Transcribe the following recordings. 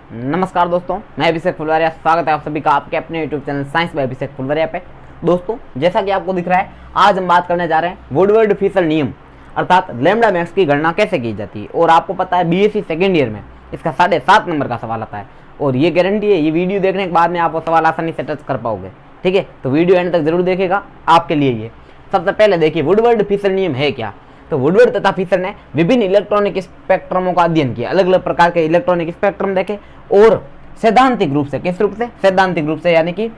नमस्कार दोस्तों, मैं अभिषेक फुलवारिया। स्वागत है आप सभी का आपके अपने YouTube चैनल साइंस बाय अभिषेक फुलवारिया पे। दोस्तों, जैसा कि आपको दिख रहा है, आज हम बात करने जा रहे हैं वुडवर्ड-फिशर नियम अर्थात लैम्बडा मैक्स की गणना कैसे की जाती है। और आपको पता है BSc सेकेंड ईयर में इसका 7.5 नंबर का सवाल आता है और ये गारंटी है, ये वीडियो देखने के बाद में आप वो सवाल आसानी से टच कर पाओगे। ठीक है, तो वीडियो एंड तक जरूर देखेगा, आपके लिए ये। सबसे पहले देखिए वुडवर्ड-फिशर नियम है क्या। तो वुडवर्ड तथा फिशर ने विभिन्न इलेक्ट्रॉनिक स्पेक्ट्रमों का अध्ययन किया, अलग अलग प्रकार के इलेक्ट्रॉनिक स्पेक्ट्रम देखे और सैद्धांतिक रूप से, किस रूप से, सैद्धांतिक रूप से, यानी कि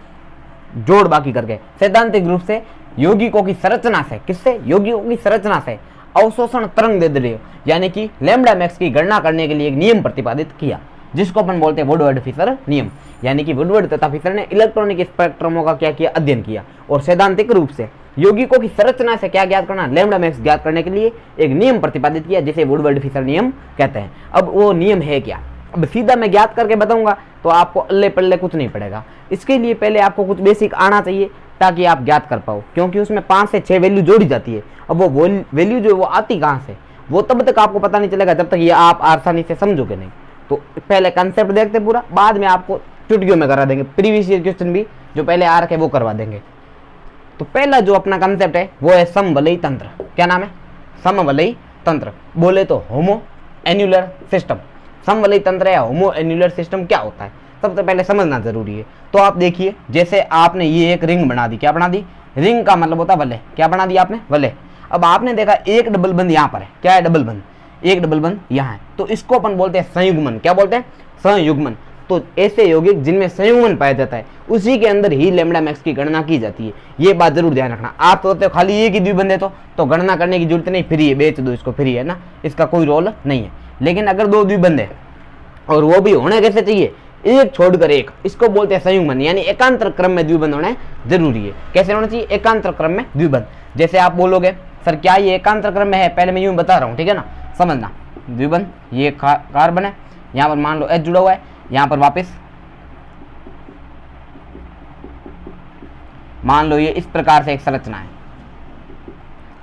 जोड़ बाकी करके सैद्धांतिक रूप से यौगिकों की संरचना से, किससे, यौगिकों की संरचना से अवशोषण तरंग दैर्ध्य यानी कि लैम्बडा मैक्स की गणना करने के लिए एक नियम प्रतिपादित किया, जिसको अपन बोलते हैं वुडवर्ड-फिशर नियम। यानी कि वुडवर्ड तथा फिशर ने इलेक्ट्रॉनिक स्पेक्ट्रमों का क्या किया, अध्ययन किया और सैद्धांतिक रूप से यौगिकों की संरचना से क्या ज्ञात करना, लैम्बडा मैक्स ज्ञात करने के लिए एक नियम प्रतिपादित किया, जिसे वुडवर्ड-फिशर नियम कहते हैं। अब वो नियम है क्या, अब सीधा मैं ज्ञात करके बताऊंगा तो आपको अल्ले पल्ले कुछ नहीं पड़ेगा। इसके लिए पहले आपको कुछ बेसिक आना चाहिए ताकि आप ज्ञात कर पाओ, क्योंकि उसमें 5 से 6 वैल्यू जोड़ी जाती है। अब वो वैल्यू जो वो आती कहाँ से, वो तब तक आपको पता नहीं चलेगा जब तक ये आप आसानी से समझोगे नहीं। तो पहले कंसेप्ट देखते पूरा, बाद में आपको चुटकियों में करा देंगे, प्रीवियस ईयर क्वेश्चन भी जो पहले आ रखे वो करवा देंगे। तो पहला जो अपना कंसेप्ट है वो है समवलयी तंत्र। क्या नाम है, समवलयी तंत्र। बोले तो होमो एन्युलर सिस्टम। समवलयी तंत्र या होमो एन्युलर सिस्टम क्या होता है, सबसे पहले समझना जरूरी है। तो आप देखिए, जैसे आपने ये एक रिंग बना दी, क्या बना दी, रिंग का मतलब होता है वलय। क्या बना दिया आपने, वलय। अब आपने देखा एक डबल बंद यहाँ पर है, क्या है, डबल बंद, एक डबल बंद यहाँ है, तो इसको अपन बोलते हैं संयुग्मन। क्या बोलते हैं, संयुग्मन। तो ऐसे यौगिक जिनमें संयुग्मन पाया जाता है उसी के अंदर ही लैम्बडा मैक्स की गणना की जाती है। ये बात जरूर ध्यान रखना। आप सोचते हो खाली एक ही द्विबंध है तो गणना करने की जरूरत नहीं, फ्री है, बेच दो इसको, फ्री है ना, इसका कोई रोल नहीं है। लेकिन अगर 2 द्विबंध है और वो भी होने कैसे चाहिए, एक छोड़कर एक, इसको बोलते हैं संयुग्मन, यानी एकांतर क्रम में द्विबंध होना जरूरी है। कैसे होना चाहिए, एकांतर क्रम में द्विबंध। जैसे आप बोलोगे सर क्या ये एकांतर क्रम में है, पहले मैं यूं बता रहा हूँ, ठीक है ना, समझना। द्विबंध, ये कार्बन है, यहाँ पर मान लो H जुड़ा हुआ है, यहाँ पर वापस मान लो ये इस प्रकार से एक संरचना है।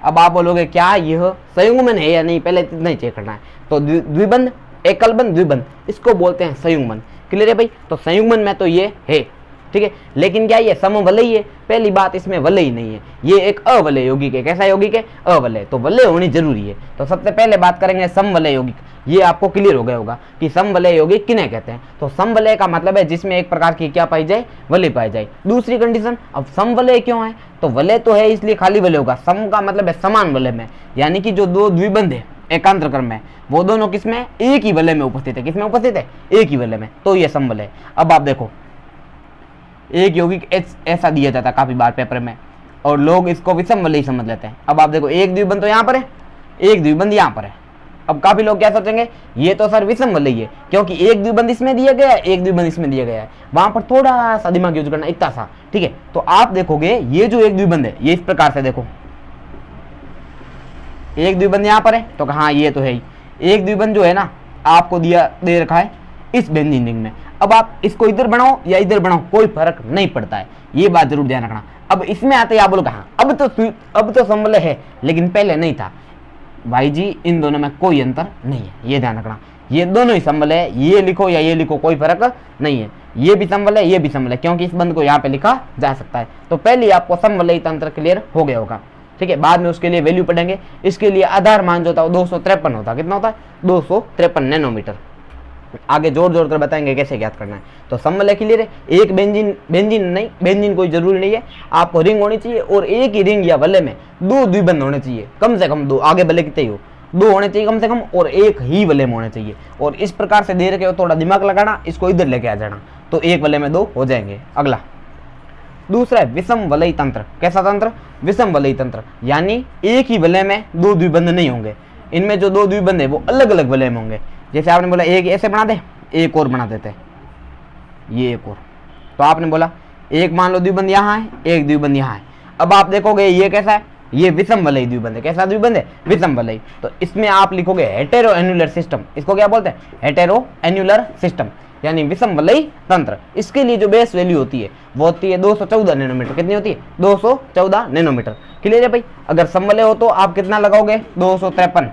अब आप बोलोगे क्या यह संयुग्मन है या नहीं, पहले इतना ही चेक करना है। तो द्विबंध, एकल बंध, द्विबंध, इसको बोलते हैं संयुग्मन। क्लियर है भाई। तो संयुग्मन में तो ये है, ठीक है, लेकिन क्या ये समवलयी है, पहली बात इसमें वलय नहीं है, ये एक अवलय यौगिक है। कैसा यौगिक है, अवलय। तो वलय होनी जरूरी है। तो सबसे पहले बात करेंगे समवलय यौगिक। ये आपको क्लियर हो गया होगा कि समवलय यौगिक किन्हें कहते हैं। तो समवलय का मतलब है जिसमें एक प्रकार की क्या पाई जाए, वलय पाई जाए। दूसरी कंडीशन, अब समवलय क्यों है, तो वलय तो है इसलिए खाली वलय होगा, सम का मतलब है समान वलय में, यानी कि जो 2 द्विबंध है एकांतर क्रम में, वो दोनों किसमें, एक ही वलय में उपस्थित है। किसमें उपस्थित है, एक ही वलय में, तो ये समवलय। अब आप देखो एक यौगिक ऐसा दिया जाता है काफी बार पेपर में और लोग इसको विषम वलयी समझ लेते हैं। अब आप देखो एक द्विबंध तो यहाँ पर है, एक द्विबंध यहाँ पर है। अब काफी लोग क्या सोचेंगे, ये तो सर विषम वलयी है, क्योंकि एक द्विबंध इसमें दिया गया है, एक द्विबंध इसमें दिया गया है। वहां पर थोड़ा सा दिमाग यूज करना, इतना सा, ठीक है। तो आप देखोगे ये जो एक द्विबंध है, ये इस प्रकार से देखो, एक द्विबंध यहाँ पर है, तो हाँ ये तो है ही। एक द्विबंध जो है ना आपको दे रखा है इस बेंजीन रिंग में। अब आप इसको इधर बनाओ या इधर बनाओ, कोई फर्क नहीं पड़ता है, ये बात जरूर ध्यान रखना। अब इसमें आते हैं आप बोलो कहा, अब तो समवलय है, लेकिन पहले नहीं था। भाई जी, इन दोनों में कोई अंतर नहीं है, ये ध्यान रखना। ये दोनों ही समवलय है, ये लिखो या ये लिखो, कोई फर्क नहीं है। ये भी समवलय, ये भी समवलय, क्योंकि इस बंध को यहाँ पे लिखा जा सकता है। तो पहले आपको समवलयी तंत्र क्लियर हो गया होगा, ठीक है। बाद में उसके लिए वैल्यू पढ़ेंगे। इसके लिए आधार मान जो होता है 253 होता है। कितना होता है, 253 नैनोमीटर। आगे जोड़ जोड़ कर बताएंगे कैसे ज्ञात करना है। तो समवलय क्लियर है। एक बेंजीन कोई जरूरी नहीं है, आपको रिंग होनी चाहिए और एक ही रिंग या वलय में 2 द्विबंध होने चाहिए, कम से कम 2, आगे भले कितने ही हो, 2 होने चाहिए कम से कम, और एक ही वलय में होने चाहिए। और इस प्रकार से दे रखे हो, थोड़ा दिमाग लगाना, इसको इधर लेके आ जाना, तो एक वलय में 2 हो जाएंगे। अगला दूसरा है विषम वलयी तंत्र। कैसा तंत्र, विषम वलयी तंत्र, यानी एक ही वलय में 2 द्विबंध नहीं होंगे। इनमें जो 2 द्विबंध है वो अलग अलग वलय में होंगे। जैसे आपने बोला एक ऐसे बना दे, एक और बना देते, ये एक और, तो आपने बोला एक मान लो द्विबंध यहाँ है, एक द्विबंध यहाँ है। अब आप देखोगे ये कैसा है, ये विषम वलयी द्विबंध है। कैसा द्विबंध है, विषम वलयी। तो इसमें आप लिखोगे हेटेरो एन्युलर सिस्टम। इसको क्या बोलते हैं, हेटेरो एन्युलर सिस्टम, यानी विषम वलयी तंत्र। इसके लिए जो बेस वैल्यू होती है वो होती है 214 नैनोमीटर। कितनी होती है, 214 नैनोमीटर। क्लियर है भाई। अगर समवलय हो तो आप कितना लगाओगे, 253,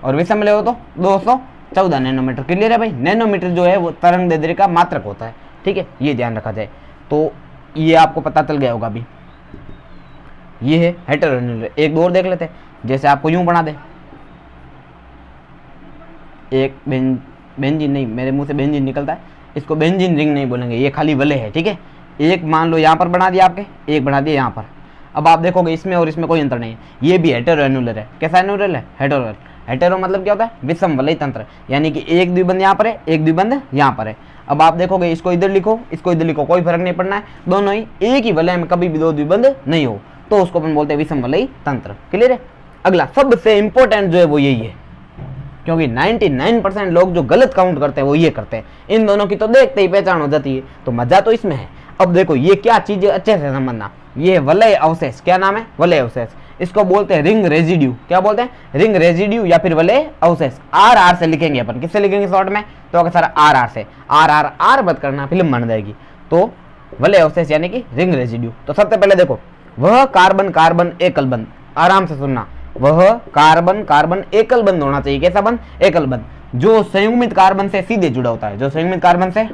और विषम वलय हो तो 253 14 नैनोमीटर। क्लियर है भाई? नैनोमीटर जो है वो तरंग दैर्ध्य का मात्रक होता है, ठीक है, ये ध्यान रखा जाए। तो ये आपको पता चल गया होगा अभी। ये है हेटेरोन्यूक्लियर। एक दो और देख लेते हैं, जैसे आपको यूं बना दे, एक बेंजीन नहीं, मेरे मुंह से बेंजीन निकलता है, इसको बेंजीन रिंग नहीं बोलेंगे, ये खाली वलय है, ठीक है। एक मान लो यहाँ पर बना दिया आपके, एक बना दिया यहाँ पर। अब आप देखोगे इसमें और इसमें कोई अंतर नहीं है, ये भी हेटेरोन्यूक्लियर है। कैसा एन्यूलर है? हेटेरो। हेटेरो मतलब क्या होता है? विषम वलय तंत्र, यानी कि एक द्विबंध यहाँ पर है, एक द्विबंध यहाँ पर है। अब आप देखोगे इसको इधर लिखो, इसको इधर लिखो, कोई फर्क नहीं पड़ना है, दोनों ही एक ही वलय में कभी भी दो द्विबंध नहीं हो, तो उसको अपन बोलते हैं विषम वलय तंत्र। क्लियर है? अगला सबसे इंपॉर्टेंट जो है वो यही है, क्योंकि 99% लोग जो गलत काउंट करते हैं वो ये करते हैं। इन दोनों की तो देखते ही पहचान हो जाती है, तो मजा तो इसमें है। अब देखो ये क्या चीज है, अच्छे से समझना। ये वलय अवशेष, क्या नाम है? वलय अवशेष। इसको बोलते हैं रिंग रेजिड्यू। क्या बोलते हैं? रिंग रेजिड्यू या फिर वलय अवशेष। आर से लिखेंगे अपन, किससे लिखेंगे शॉर्ट में? तो अगर सर आर से, आर मत करना, फिल्म बन जाएगी। तो वलय अवशेष यानी कि रिंग रेजिड्यू। तो सबसे पहले देखो, वह कार्बन कार्बन एकल बंध, आराम से सुनना, वह कार्बन कार्बन एकल बंध होना चाहिए। कैसा बंध? एकल बंध, जो संयुग्मित कार्बन से सीधे जुड़ा होता है, जो संयुग्मित कार्बन से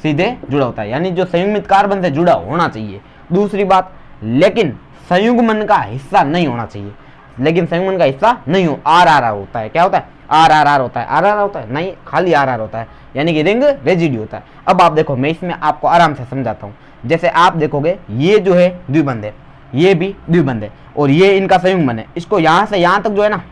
सीधे जुड़ा होता है, यानी जो संयुग्मित कार्बन से जुड़ा होना चाहिए। दूसरी बात, लेकिन संयुग्मन का हिस्सा नहीं होना चाहिए, लेकिन संयुग्मन का हिस्सा नहीं हो, आर होता है। क्या होता है? आर होता है। आर होता है नहीं, खाली आर होता है, यानी कि रिंग रेजिड्यू होता है। अब आप देखो, मैं इसमें आपको आराम से समझाता हूँ। जैसे आप देखोगे ये जो है द्विबंध है, ये भी द्विबंध है, और ये इनका संयुग्मन है। इसको यहाँ से यहाँ तक जो है ना,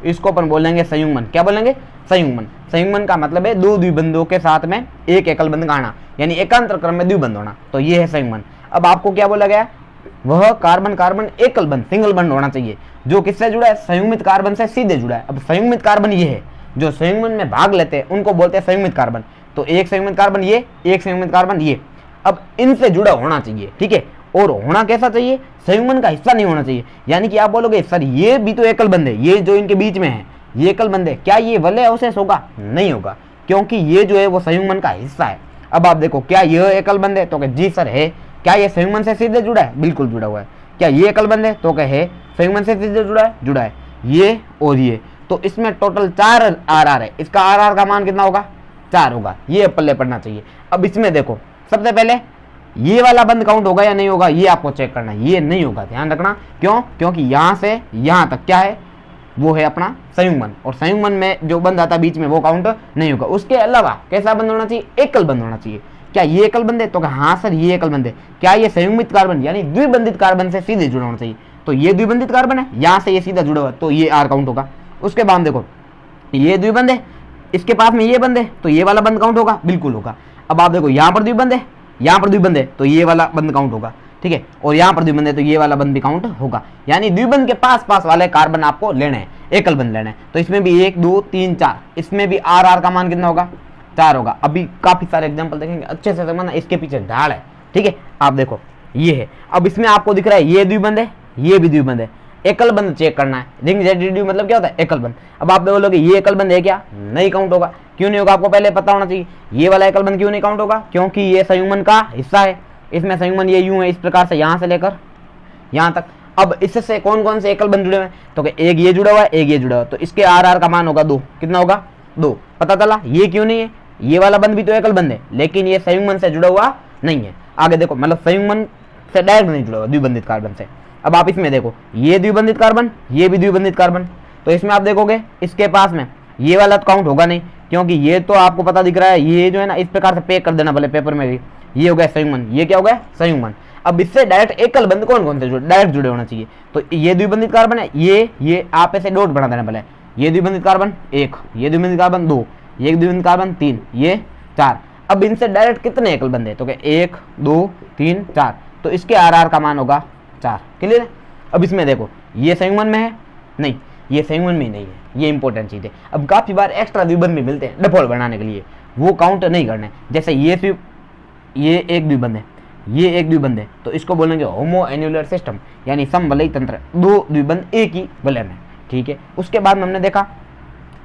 इसको अपन बोलेंगे संयुग्मन। क्या बोलेंगे? संयुग्मन। संयुग्मन का मतलब है दो द्विबंधों के साथ में एक एकल बंध गाना, यानी एकांतर क्रम में द्विबंध होना, तो ये है संयुग्मन। अब आपको क्या बोला गया? वह कार्बन कार्बन एकल बंध, सिंगल बंध होना चाहिए, जो किससे जुड़ा है? संयुग्मित कार्बन से सीधे जुड़ा है। अब संयुग्मित कार्बन ये है, जो संयुग्मन में भाग लेते हैं उनको बोलते हैं संयुग्मित कार्बन। तो एक संयुग्मित कार्बन ये, एक संयुग्मित कार्बन ये। अब इनसे जुड़ा होना चाहिए, ठीक है। और होना कैसा चाहिए? संयुग्मन का हिस्सा नहीं होना चाहिए। यानी कि आप बोलोगे सर ये भी तो एकल बंध है, ये जो इनके बीच में है ये एकल बंध है, क्या ये वलय अवशेष होगा? नहीं होगा, क्योंकि ये जो है वो संयुग्मन का हिस्सा है। अब आप देखो, क्या यह एकल बंध है? तो कहे जी सर है। क्या ये संयुग्मन से सीधे जुड़ा है? बिल्कुल जुड़ा हुआ है। क्या ये एकल बंध है? तो कहे संयुग्मन से सीधे जुड़ा है, जुड़ा है। ये और ये, तो इसमें टोटल 4 आर है। इसका आर का मान कितना होगा? 4 होगा। ये पल्ले पड़ना चाहिए। अब इसमें देखो, सबसे पहले ये वाला बंद काउंट होगा या नहीं होगा, ये आपको चेक करना है। ये नहीं होगा, ध्यान रखना। क्यों? क्योंकि यहाँ से यहाँ तक क्या है? वो है अपना संयुग्मन, और संयुग्मन में जो बंद आता है बीच में वो काउंट नहीं होगा। उसके अलावा कैसा बंद होना चाहिए? एकल बंद होना चाहिए। क्या ये एकल बंद है? तो हाँ सर ये एकल बंद है। क्या ये संयुग्मित कार्बन यानी द्विबंधित कार्बन से सीधे जुड़ा होना चाहिए? तो ये द्विबंधित कार्बन है, यहाँ से ये सीधा जुड़ा हुआ, तो ये आर काउंट होगा। उसके बाद देखो, ये द्विबंध है, इसके पास में ये बंद है, तो ये वाला बंद काउंट होगा, बिल्कुल होगा। अब आप देखो, यहाँ पर द्विबंध है, यहाँ पर द्विबंध है, तो ये वाला बंद काउंट होगा, ठीक है। और यहाँ पर द्विबंध है तो ये वाला बंद भी काउंट होगा। यानी द्विबंध के पास पास वाले कार्बन आपको लेने हैं, एकल बंध लेना है। तो इसमें भी 1 2 3 4, इसमें भी आर का मान कितना होगा? 4 होगा। अभी काफी सारे एग्जांपल देखेंगे, अच्छे से समझना, इसके पीछे ढाल है, ठीक है। आप देखो ये है। अब इसमें आपको दिख रहा है ये द्विबंध है, ये भी द्विबंध है। एकल बंध चेक करना है। रिंग रेजिड्यू मतलब क्या होता है? एकल बंध। अब आप बोलोगे ये एकल बंध है क्या? नहीं काउंट होगा। क्यों नहीं होगा? आपको पहले पता होना चाहिए। ये वाला एकल बंध क्यों नहीं काउंट होगा? क्योंकि ये संयुग्मन का हिस्सा है। इसमें संयुग्मन ये यूं है, इस प्रकार से यहाँ से लेकर यहाँ तक। अब इससे कौन कौन से एकल बंध जुड़े हुए हैं? तो एक ये जुड़ा हुआ है, एक ये जुड़ा हुआ है, तो इसके आर का मान होगा 2। कितना होगा? 2। पता चला? ये क्यों नहीं है? ये वाला बंध भी तो एकल बंध है, लेकिन ये संयुग्मन से जुड़ा हुआ नहीं है। आगे देखो, मतलब संयुग्मन से डायरेक्ट नहीं जुड़ा हुआ, द्विबंधित कार्बन से। अब आप इसमें देखो, ये द्विबंधित कार्बन, ये भी द्विबंधित कार्बन, तो इसमें आप देखोगे इसके पास में ये वाला तो काउंट होगा नहीं, क्योंकि ये तो आपको पता दिख रहा है, ये जो है ना इस प्रकार से पैक कर देना भले पेपर में भी। ये हो गया संयुग्मन, ये क्या हो गया? संयुग्मन। अब इससे डायरेक्ट एकल बंध कौन कौन से जुड़े? डायरेक्ट जुड़े होना चाहिए। तो ये द्विबंधित कार्बन है, ये आप ऐसे डॉट बना देना भले। ये द्विबंधित कार्बन 1, ये द्विबंधित कार्बन 2, ये द्विबंधित कार्बन 3, ये 4। अब इनसे डायरेक्ट कितने एकल बंध है? तो 1 2 3 4, तो इसके आर का मान होगा 4। क्लियर है? अब इसमें देखो, ये संयुग्मन में है? नहीं, ये संयुग्मन में नहीं है। ये इंपॉर्टेंट चीज है। अब काफी बार एक्स्ट्रा द्विबंध भी मिलते हैं डिफॉल्ट बनाने के लिए, वो काउंट नहीं करने। जैसे ये एक द्विबंध है, ये एक द्विबंध है, तो इसको बोलेंगे होमो एन्युलर सिस्टम, यानी समवलयी तंत्र। 2 द्विबंध एक ही वलय में, ठीक है। उसके बाद में हमने देखा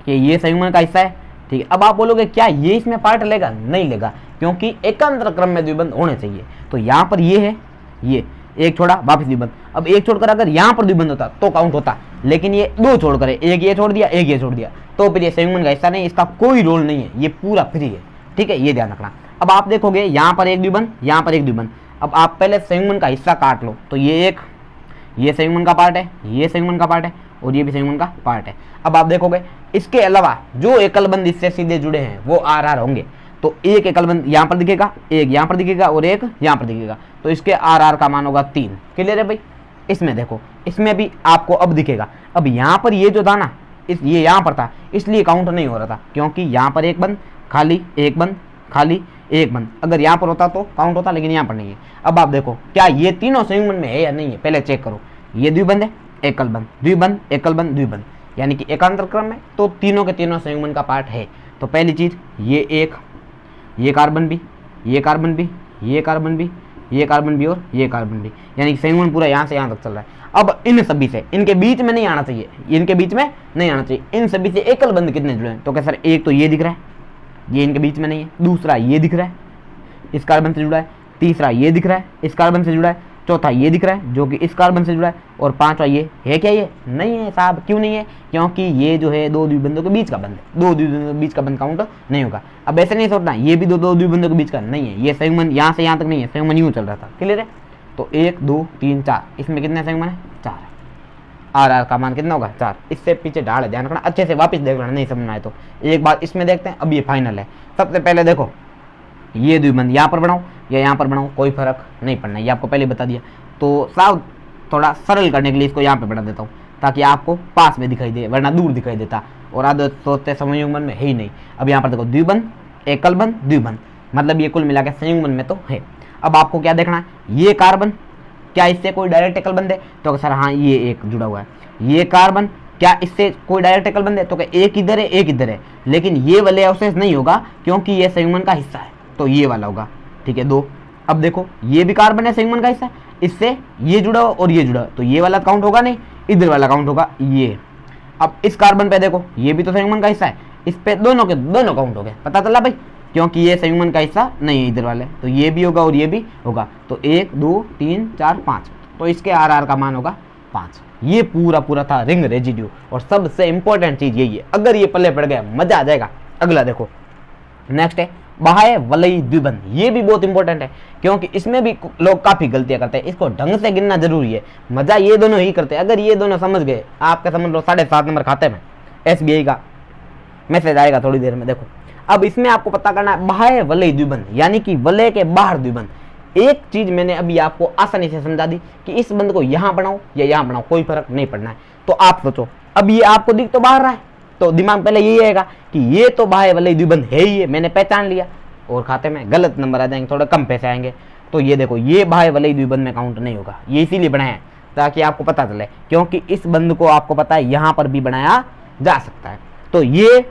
कि ये संयुग्मन का हिस्सा है, ठीक है। अब आप बोलोगे क्या ये इसमें पार्ट लेगा? नहीं लेगा, क्योंकि एकांतर क्रम में द्विबंध होने चाहिए। तो यहाँ पर ये है, ये एक छोड़ा वापिस द्विबंध। अब एक छोड़कर अगर यहाँ पर द्विबंध होता तो काउंट होता, लेकिन ये दो छोड़कर है, एक ये छोड़ दिया एक ये छोड़ दिया, तो फिर ये संयुग्मन का हिस्सा नहीं, इसका कोई रोल नहीं है, ये पूरा फ्री है। ठीक है, ये ध्यान रखना। अब आप देखोगे यहाँ पर एक द्विबंध, यहाँ पर एक द्विबंध। अब आप पहले संयुग्मन का हिस्सा काट लो, तो ये संयुग्मन का पार्ट है, ये संयुग्मन का पार्ट है और ये भी संयुग्मन का पार्ट है। अब आप देखोगे इसके अलावा जो एकल बंध इससे सीधे जुड़े हैं वो आर आर होंगे, तो एक एकल बंध यहाँ पर दिखेगा, एक यहाँ पर दिखेगा और एक यहाँ पर दिखेगा, तो इसके आर आर का मान होगा 3। क्लियर है भाई। इसमें देखो, इसमें भी आपको अब दिखेगा। अब यहाँ पर ये जो था ना, ये यहाँ पर था इसलिए काउंट नहीं हो रहा था, क्योंकि यहाँ पर एक बंद खाली, एक बंद खाली, एक बंद। अगर यहाँ पर होता तो काउंट होता, लेकिन यहाँ पर नहीं है। अब आप देखो क्या ये तीनों संयुग्मन में है या नहीं है, पहले चेक करो। ये द्विबंध है, एकल बंध, द्विबंध, एकल बंध, द्विबंध, यानी कि एकांतर क्रम में, तो तीनों के तीनों संयुग्मन का पार्ट है। तो पहली चीज ये कार्बन भी, ये कार्बन भी, ये कार्बन भी, ये कार्बन भी और ये कार्बन भी, यानी कि संयुग्मन पूरा यहाँ से यहाँ तक चल रहा है। अब इन सभी से, इनके बीच में नहीं आना चाहिए, इनके बीच में नहीं आना चाहिए। इन सभी से एकल बंध कितने जुड़े हैं, तो क्या सर एक तो ये दिख रहा है, ये इनके बीच में नहीं है। दूसरा ये दिख रहा है, इस कार्बन से जुड़ा है। तीसरा ये दिख रहा है, इस कार्बन से जुड़ा है। चौथा ये दिख रहा है जो कि इस कार्बन से जुड़ा है। और पांचवा ये है, क्या ये नहीं है साहब, क्यों नहीं है, क्योंकि ये जो है दो द्विबंधों के बीच का बंध है, दो द्विबंधों के बीच का बंध काउंट नहीं होगा। अब ऐसे नहीं सोचना ये भी दो द्विबंधों के बीच का नहीं है, ये संयुग्मन यहाँ से यहाँ तक नहीं है, संयुग्मन यूं चल रहा था। क्लियर है। तो 1 2 3 4, इसमें कितने संयुग्मन है, 4 है। आर आर का मान कितना होगा, 4। इससे पीछे ढाल है, ध्यान रखना, अच्छे से वापस देख लेना, नहीं समझ में आए तो। एक बार इसमें देखते हैं, अब ये फाइनल है। सबसे पहले देखो ये द्विबंध यहाँ पर बनाओ या यहाँ पर बनाओ, कोई फर्क नहीं पड़ना, ये आपको पहले बता दिया। तो साफ थोड़ा सरल करने के लिए इसको यहाँ पे बढ़ा देता हूँ, ताकि आपको पास में दिखाई दे, वरना दूर दिखाई देता और आधे सोचते संयुग्मन में है ही नहीं। अब यहाँ पर देखो द्विबंध, एकल बंध, द्विबंध, मतलब ये कुल मिला के संयुग्मन में तो है। अब आपको क्या देखना है, ये कार्बन क्या इससे कोई डायरेक्ट एकल बंध है, तो सर हाँ ये एक जुड़ा हुआ है। ये कार्बन क्या इससे कोई डायरेक्ट एकल बंध है, तो एक इधर है एक इधर है, लेकिन ये वाले अवशेष नहीं होगा क्योंकि ये संयुग्मन का हिस्सा है, तो ये वाला होगा। ठीक है, 2। अब देखो ये भी कार्बन है, संयुग्मन का हिस्सा है, इससे ये जुड़ा और ये जुड़ा, तो ये वाला काउंट होगा नहीं, इधर वाला काउंट होगा ये। अब इस कार्बन पे देखो ये भी तो संयुग्मन का हिस्सा है, इस पे दोनों के दोनों काउंट हो गए, पता चला भाई, क्योंकि ये संयुग्मन का हिस्सा नहीं है इधर वाले, तो ये भी होगा और ये भी होगा। तो 1 2 3 4 5, तो इसके आर आर का मान होगा 5। ये पूरा था रिंग रेजिड्यू, और सबसे इंपॉर्टेंट चीज यही है, अगर ये पल्ले पड़ गया मजा आ जाएगा। अगला देखो, नेक्स्ट है बाह्य वलयी द्विबंध। ये भी बहुत इंपॉर्टेंट है, क्योंकि इसमें भी लोग काफी गलतियां करते हैं, इसको ढंग से गिनना जरूरी है। मजा ये दोनों ही करते हैं, अगर ये दोनों समझ गए, आपका समझ लो 7.5 नंबर खाते में SBI का मैसेज आएगा थोड़ी देर में। देखो अब इसमें आपको पता करना है बाह्य वलयी द्विबंध, यानी कि वलय के बाहर द्विबंध। एक चीज मैंने अभी आपको आसानी से समझा दी कि इस बंध को यहां बनाओ या यहां बनाओ, कोई फर्क नहीं पड़ना है। तो आप सोचो, अब ये आपको दिख तो बाहर रहा है, तो दिमाग पहले यही आएगा कि ये तो बाह्य वलयी द्विबंध है ही है, मैंने पहचान लिया, और खाते में गलत नंबर आ जाएंगे, थोड़े कम पैसे आएंगे। तो ये देखो ये बाह्य वलयी द्विबंध में काउंट नहीं होगा, ये इसीलिए बनाया है ताकि आपको पता चले, क्योंकि इस बंध को आपको पता है यहाँ पर भी बनाया जा सकता है। तो ये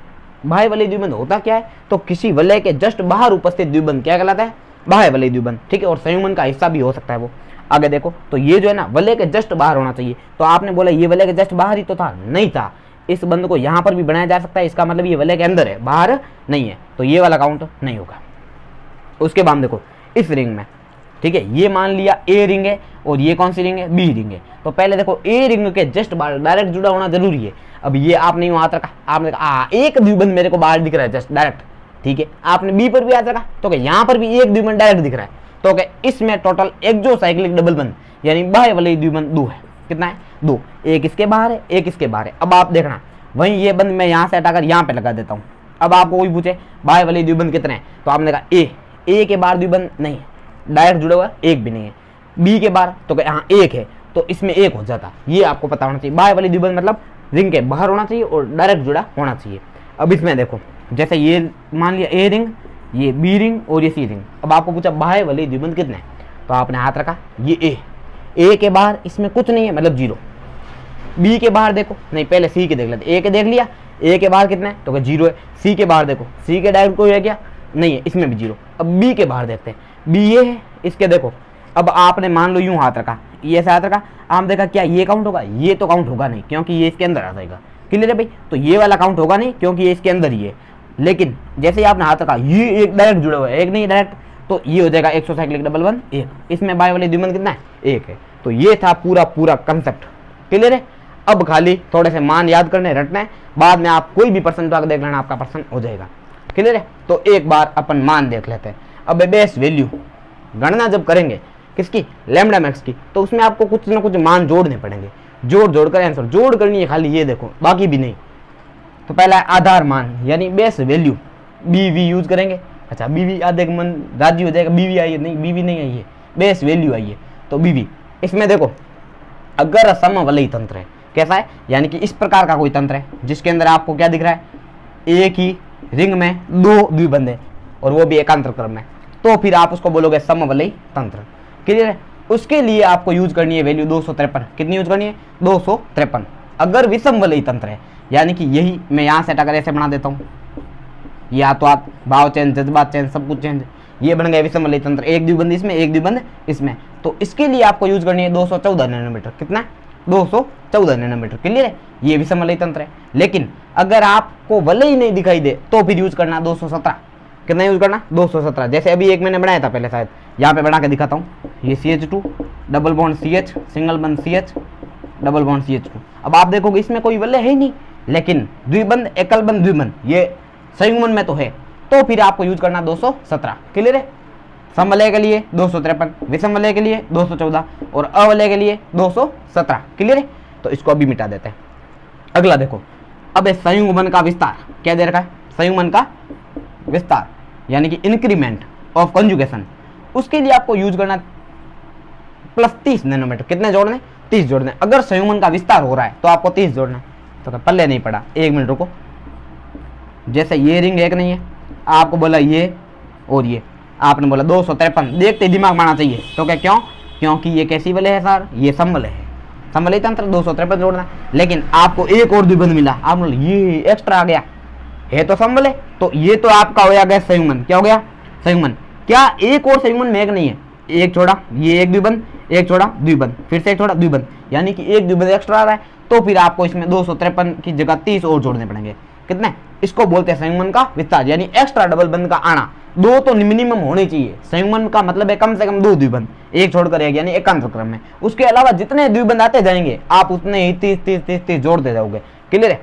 बाह्य वलयी द्विबंध होता क्या है, तो किसी वलय के जस्ट बाहर उपस्थित द्विबंध क्या कहलाता है, बाह्य वलयी द्विबंध। ठीक है, और संयुग्मन का हिस्सा भी हो सकता है वो। आगे देखो, तो ये जो है ना वलय के जस्ट बाहर होना चाहिए, तो आपने बोला ये वलय के जस्ट बाहर ही तो था, नहीं था। इस बंध को यहाँ पर भी बनाया जा सकता है, इसका मतलब ये वलय के अंदर है, बाहर नहीं है, तो ये वाला काउंट नहीं होगा। उसके बाद देखो इस रिंग में, ठीक है, ये मान लिया ए रिंग है और ये कौन सी रिंग है, बी रिंग है। तो पहले देखो ए रिंग के जस्ट बाहर डायरेक्ट जुड़ा होना जरूरी है। अब ये आपने यूं हाथ रखा, आपने कहा एक द्विबंध मेरे को बाहर दिख रहा है जस्ट डायरेक्ट, ठीक है, आपने बी पर भी हाथ रखा तो क्या यहाँ पर भी एक द्विबंध डायरेक्ट दिख रहा है, तो क्या इसमें टोटल एक्सोसाइक्लिक डबल बंध यानी बाह्य वलयी द्विबंध 2 है। कितना है, 2। एक इसके बाहर है, एक इसके बाहर है। अब आप देखना, वहीं ये बंध मैं यहाँ से हटाकर यहाँ पे लगा देता हूँ। अब आपको कोई पूछे बाह्य वलयी द्विबंध कितने हैं, तो आपने कहा ए के बाहर द्विबंध नहीं है, डायरेक्ट जुड़ा हुआ एक भी नहीं है। बी के बाहर तो यहाँ एक है, तो इसमें एक हो जाता, ये आपको पता होना चाहिए। बाह्य वलयी द्विबंध मतलब रिंग के बाहर होना चाहिए और डायरेक्ट जुड़ा होना चाहिए। अब इसमें देखो, जैसे ये मान लिया ए रिंग, ये बी रिंग और ये सी रिंग। अब आपको पूछा बाह्य वलयी द्विबंध कितने हैं, तो आपने हाथ रखा, ये ए के बाहर इसमें कुछ नहीं है, मतलब 0। बी के बाहर देखो, नहीं पहले सी के देख लेते, ए के देख लिया, ए के बाहर कितना है, तो 0 है। सी के बाहर देखो, सी के डायरेक्ट कोई है क्या, नहीं है, इसमें भी 0। अब बी के बाहर देखते हैं, बी ये है, इसके देखो। अब आपने मान लो यूं हाथ रखा, ये ऐसे हाथ रखा, आप देखा क्या ये काउंट होगा, ये तो काउंट होगा नहीं क्योंकि ये इसके अंदर आ जाएगा। क्लियर है भाई, तो ये वाला काउंट होगा नहीं क्योंकि ये इसके अंदर ही है। लेकिन जैसे ही आपने हाथ रखा, ये एक डायरेक्ट जुड़ा हुआ है, एक नहीं डायरेक्ट, तो ये हो जाएगा एक्सोसाइक्लिक डबल बंध 1। इसमें बाह्य वलयी द्विबंध कितना है, 1 है। तो ये था पूरा पूरा कंसेप्ट। क्लियर है? अब खाली थोड़े से मान याद करने रटना है, बाद में आप कोई भी प्रश्न तो देख लेना, आपका प्रश्न हो जाएगा। क्लियर है? तो एक बार अपन मान देख लेते हैं। अब बेस वैल्यू गणना जब करेंगे किसकी, लैम्ब्डा मैक्स की, तो उसमें आपको कुछ ना कुछ मान जोड़ने पड़ेंगे, जोड़ कर आंसर जोड़ करनी है खाली, ये देखो बाकी भी नहीं। तो पहला है आधार मान यानी बेस वैल्यू, बीवी यूज करेंगे। अच्छा बीवी आधे मन राजी हो जाएगा, बीवी आई है, नहीं बीवी नहीं आई है, बेस वैल्यू आई है, तो बीवी। इसमें देखो अगर समवलयी तंत्र है, कैसा है, यानी कि इस प्रकार का कोई तंत्र है जिसके अंदर आपको क्या दिख रहा है, एक ही रिंग में दो द्विबंध है और वो भी एकांतर क्रम में, तो फिर आप उसको बोलोगे समवलयी तंत्र। क्लियर है? उसके लिए आपको यूज करनी है वैल्यू 253। कितनी यूज करनी है, 253। अगर विषमवलयी तंत्र है, यानी कि यही मैं यहाँ से अगर ऐसे बना देता हूँ, या तो आप भाव चेंज, जज्बात चेंज, सब कुछ चेंज, ये बन गया विषमवलयी तंत्र, एक द्विबंध इसमें एक द्विबंध इसमें, तो इसके लिए आपको यूज करनी है 214 नैनोमीटर। कितना है, 214 नैनोमीटर। क्लियर है? ये विषमवलयी तंत्र है। लेकिन अगर आपको वलय नहीं दिखाई दे तो फिर यूज करना 217। कितना यूज करना, 217। जैसे अभी एक मैंने बनाया था पहले, शायद यहाँ पे बना के दिखाता हूँ, ये CH2 double bond CH single बंद CH डबल बॉन्ड CH2। अब आप देखोगे इसमें कोई वलय है ही नहीं, लेकिन द्विबंध एकल बंध द्विबंध ये संयुग्मन में तो है, तो फिर आपको यूज करना 217। क्लियर है? समवलय के लिए 253, विषमवलय के लिए 214 और अवलय के लिए 217। क्लियर है? तो इसको अभी मिटा देते हैं। अगला देखो, अब संयुग्मन का विस्तार क्या दे रखा है, संयुग्मन का विस्तार यानी कि इंक्रीमेंट ऑफ कंजुगेशन, उसके लिए आपको यूज करना +30 नैनोमीटर। कितने जोड़ने, 30 जोड़ने। अगर संयुग्मन का विस्तार हो रहा है तो आपको 30 जोड़ना है। तो पल्ले नहीं पड़ा, एक मिनट रुको। जैसे ये रिंग एक नहीं है, आपको बोला ये और ये, आपने बोला 253, देखते दिमाग में आना चाहिए। तो क्या, क्यों, क्योंकि ये कैसी वलय है सर, ये समवलय है, समवलयी तंत्र 253 जोड़ना है। लेकिन आपको एक और द्विबंध मिला, आप बोले ये एक्स्ट्रा आ गया, है तो समवलय, तो ये तो आपका हो गया संयुग्मन। क्या हो गया, संयुग्मन। क्या एक और संयुग्मन में एक नहीं है, एक छोड़ा, ये एक द्विबंध, एक छोड़ा द्विबंध, फिर से एक छोड़ा द्विबंध, यानी कि एक द्विबंध एक्स्ट्रा आ रहा है, तो फिर आपको इसमें 253 की जगह 30 और जोड़ने पड़ेंगे। कितने, इसको बोलते हैं संयुग्मन का विस्तार, यानी एक्स्ट्रा डबल बंध का आना। दो तो मिनिमम होने चाहिए, संयुग्मन का मतलब है कम से कम 2 द्विबंध, एक छोड़कर एक, यानी एकांतर क्रम में। उसके अलावा जितने द्विबंध आते जाएंगे आप उतने ही 30 जोड़ते जाओगे। क्लियर है?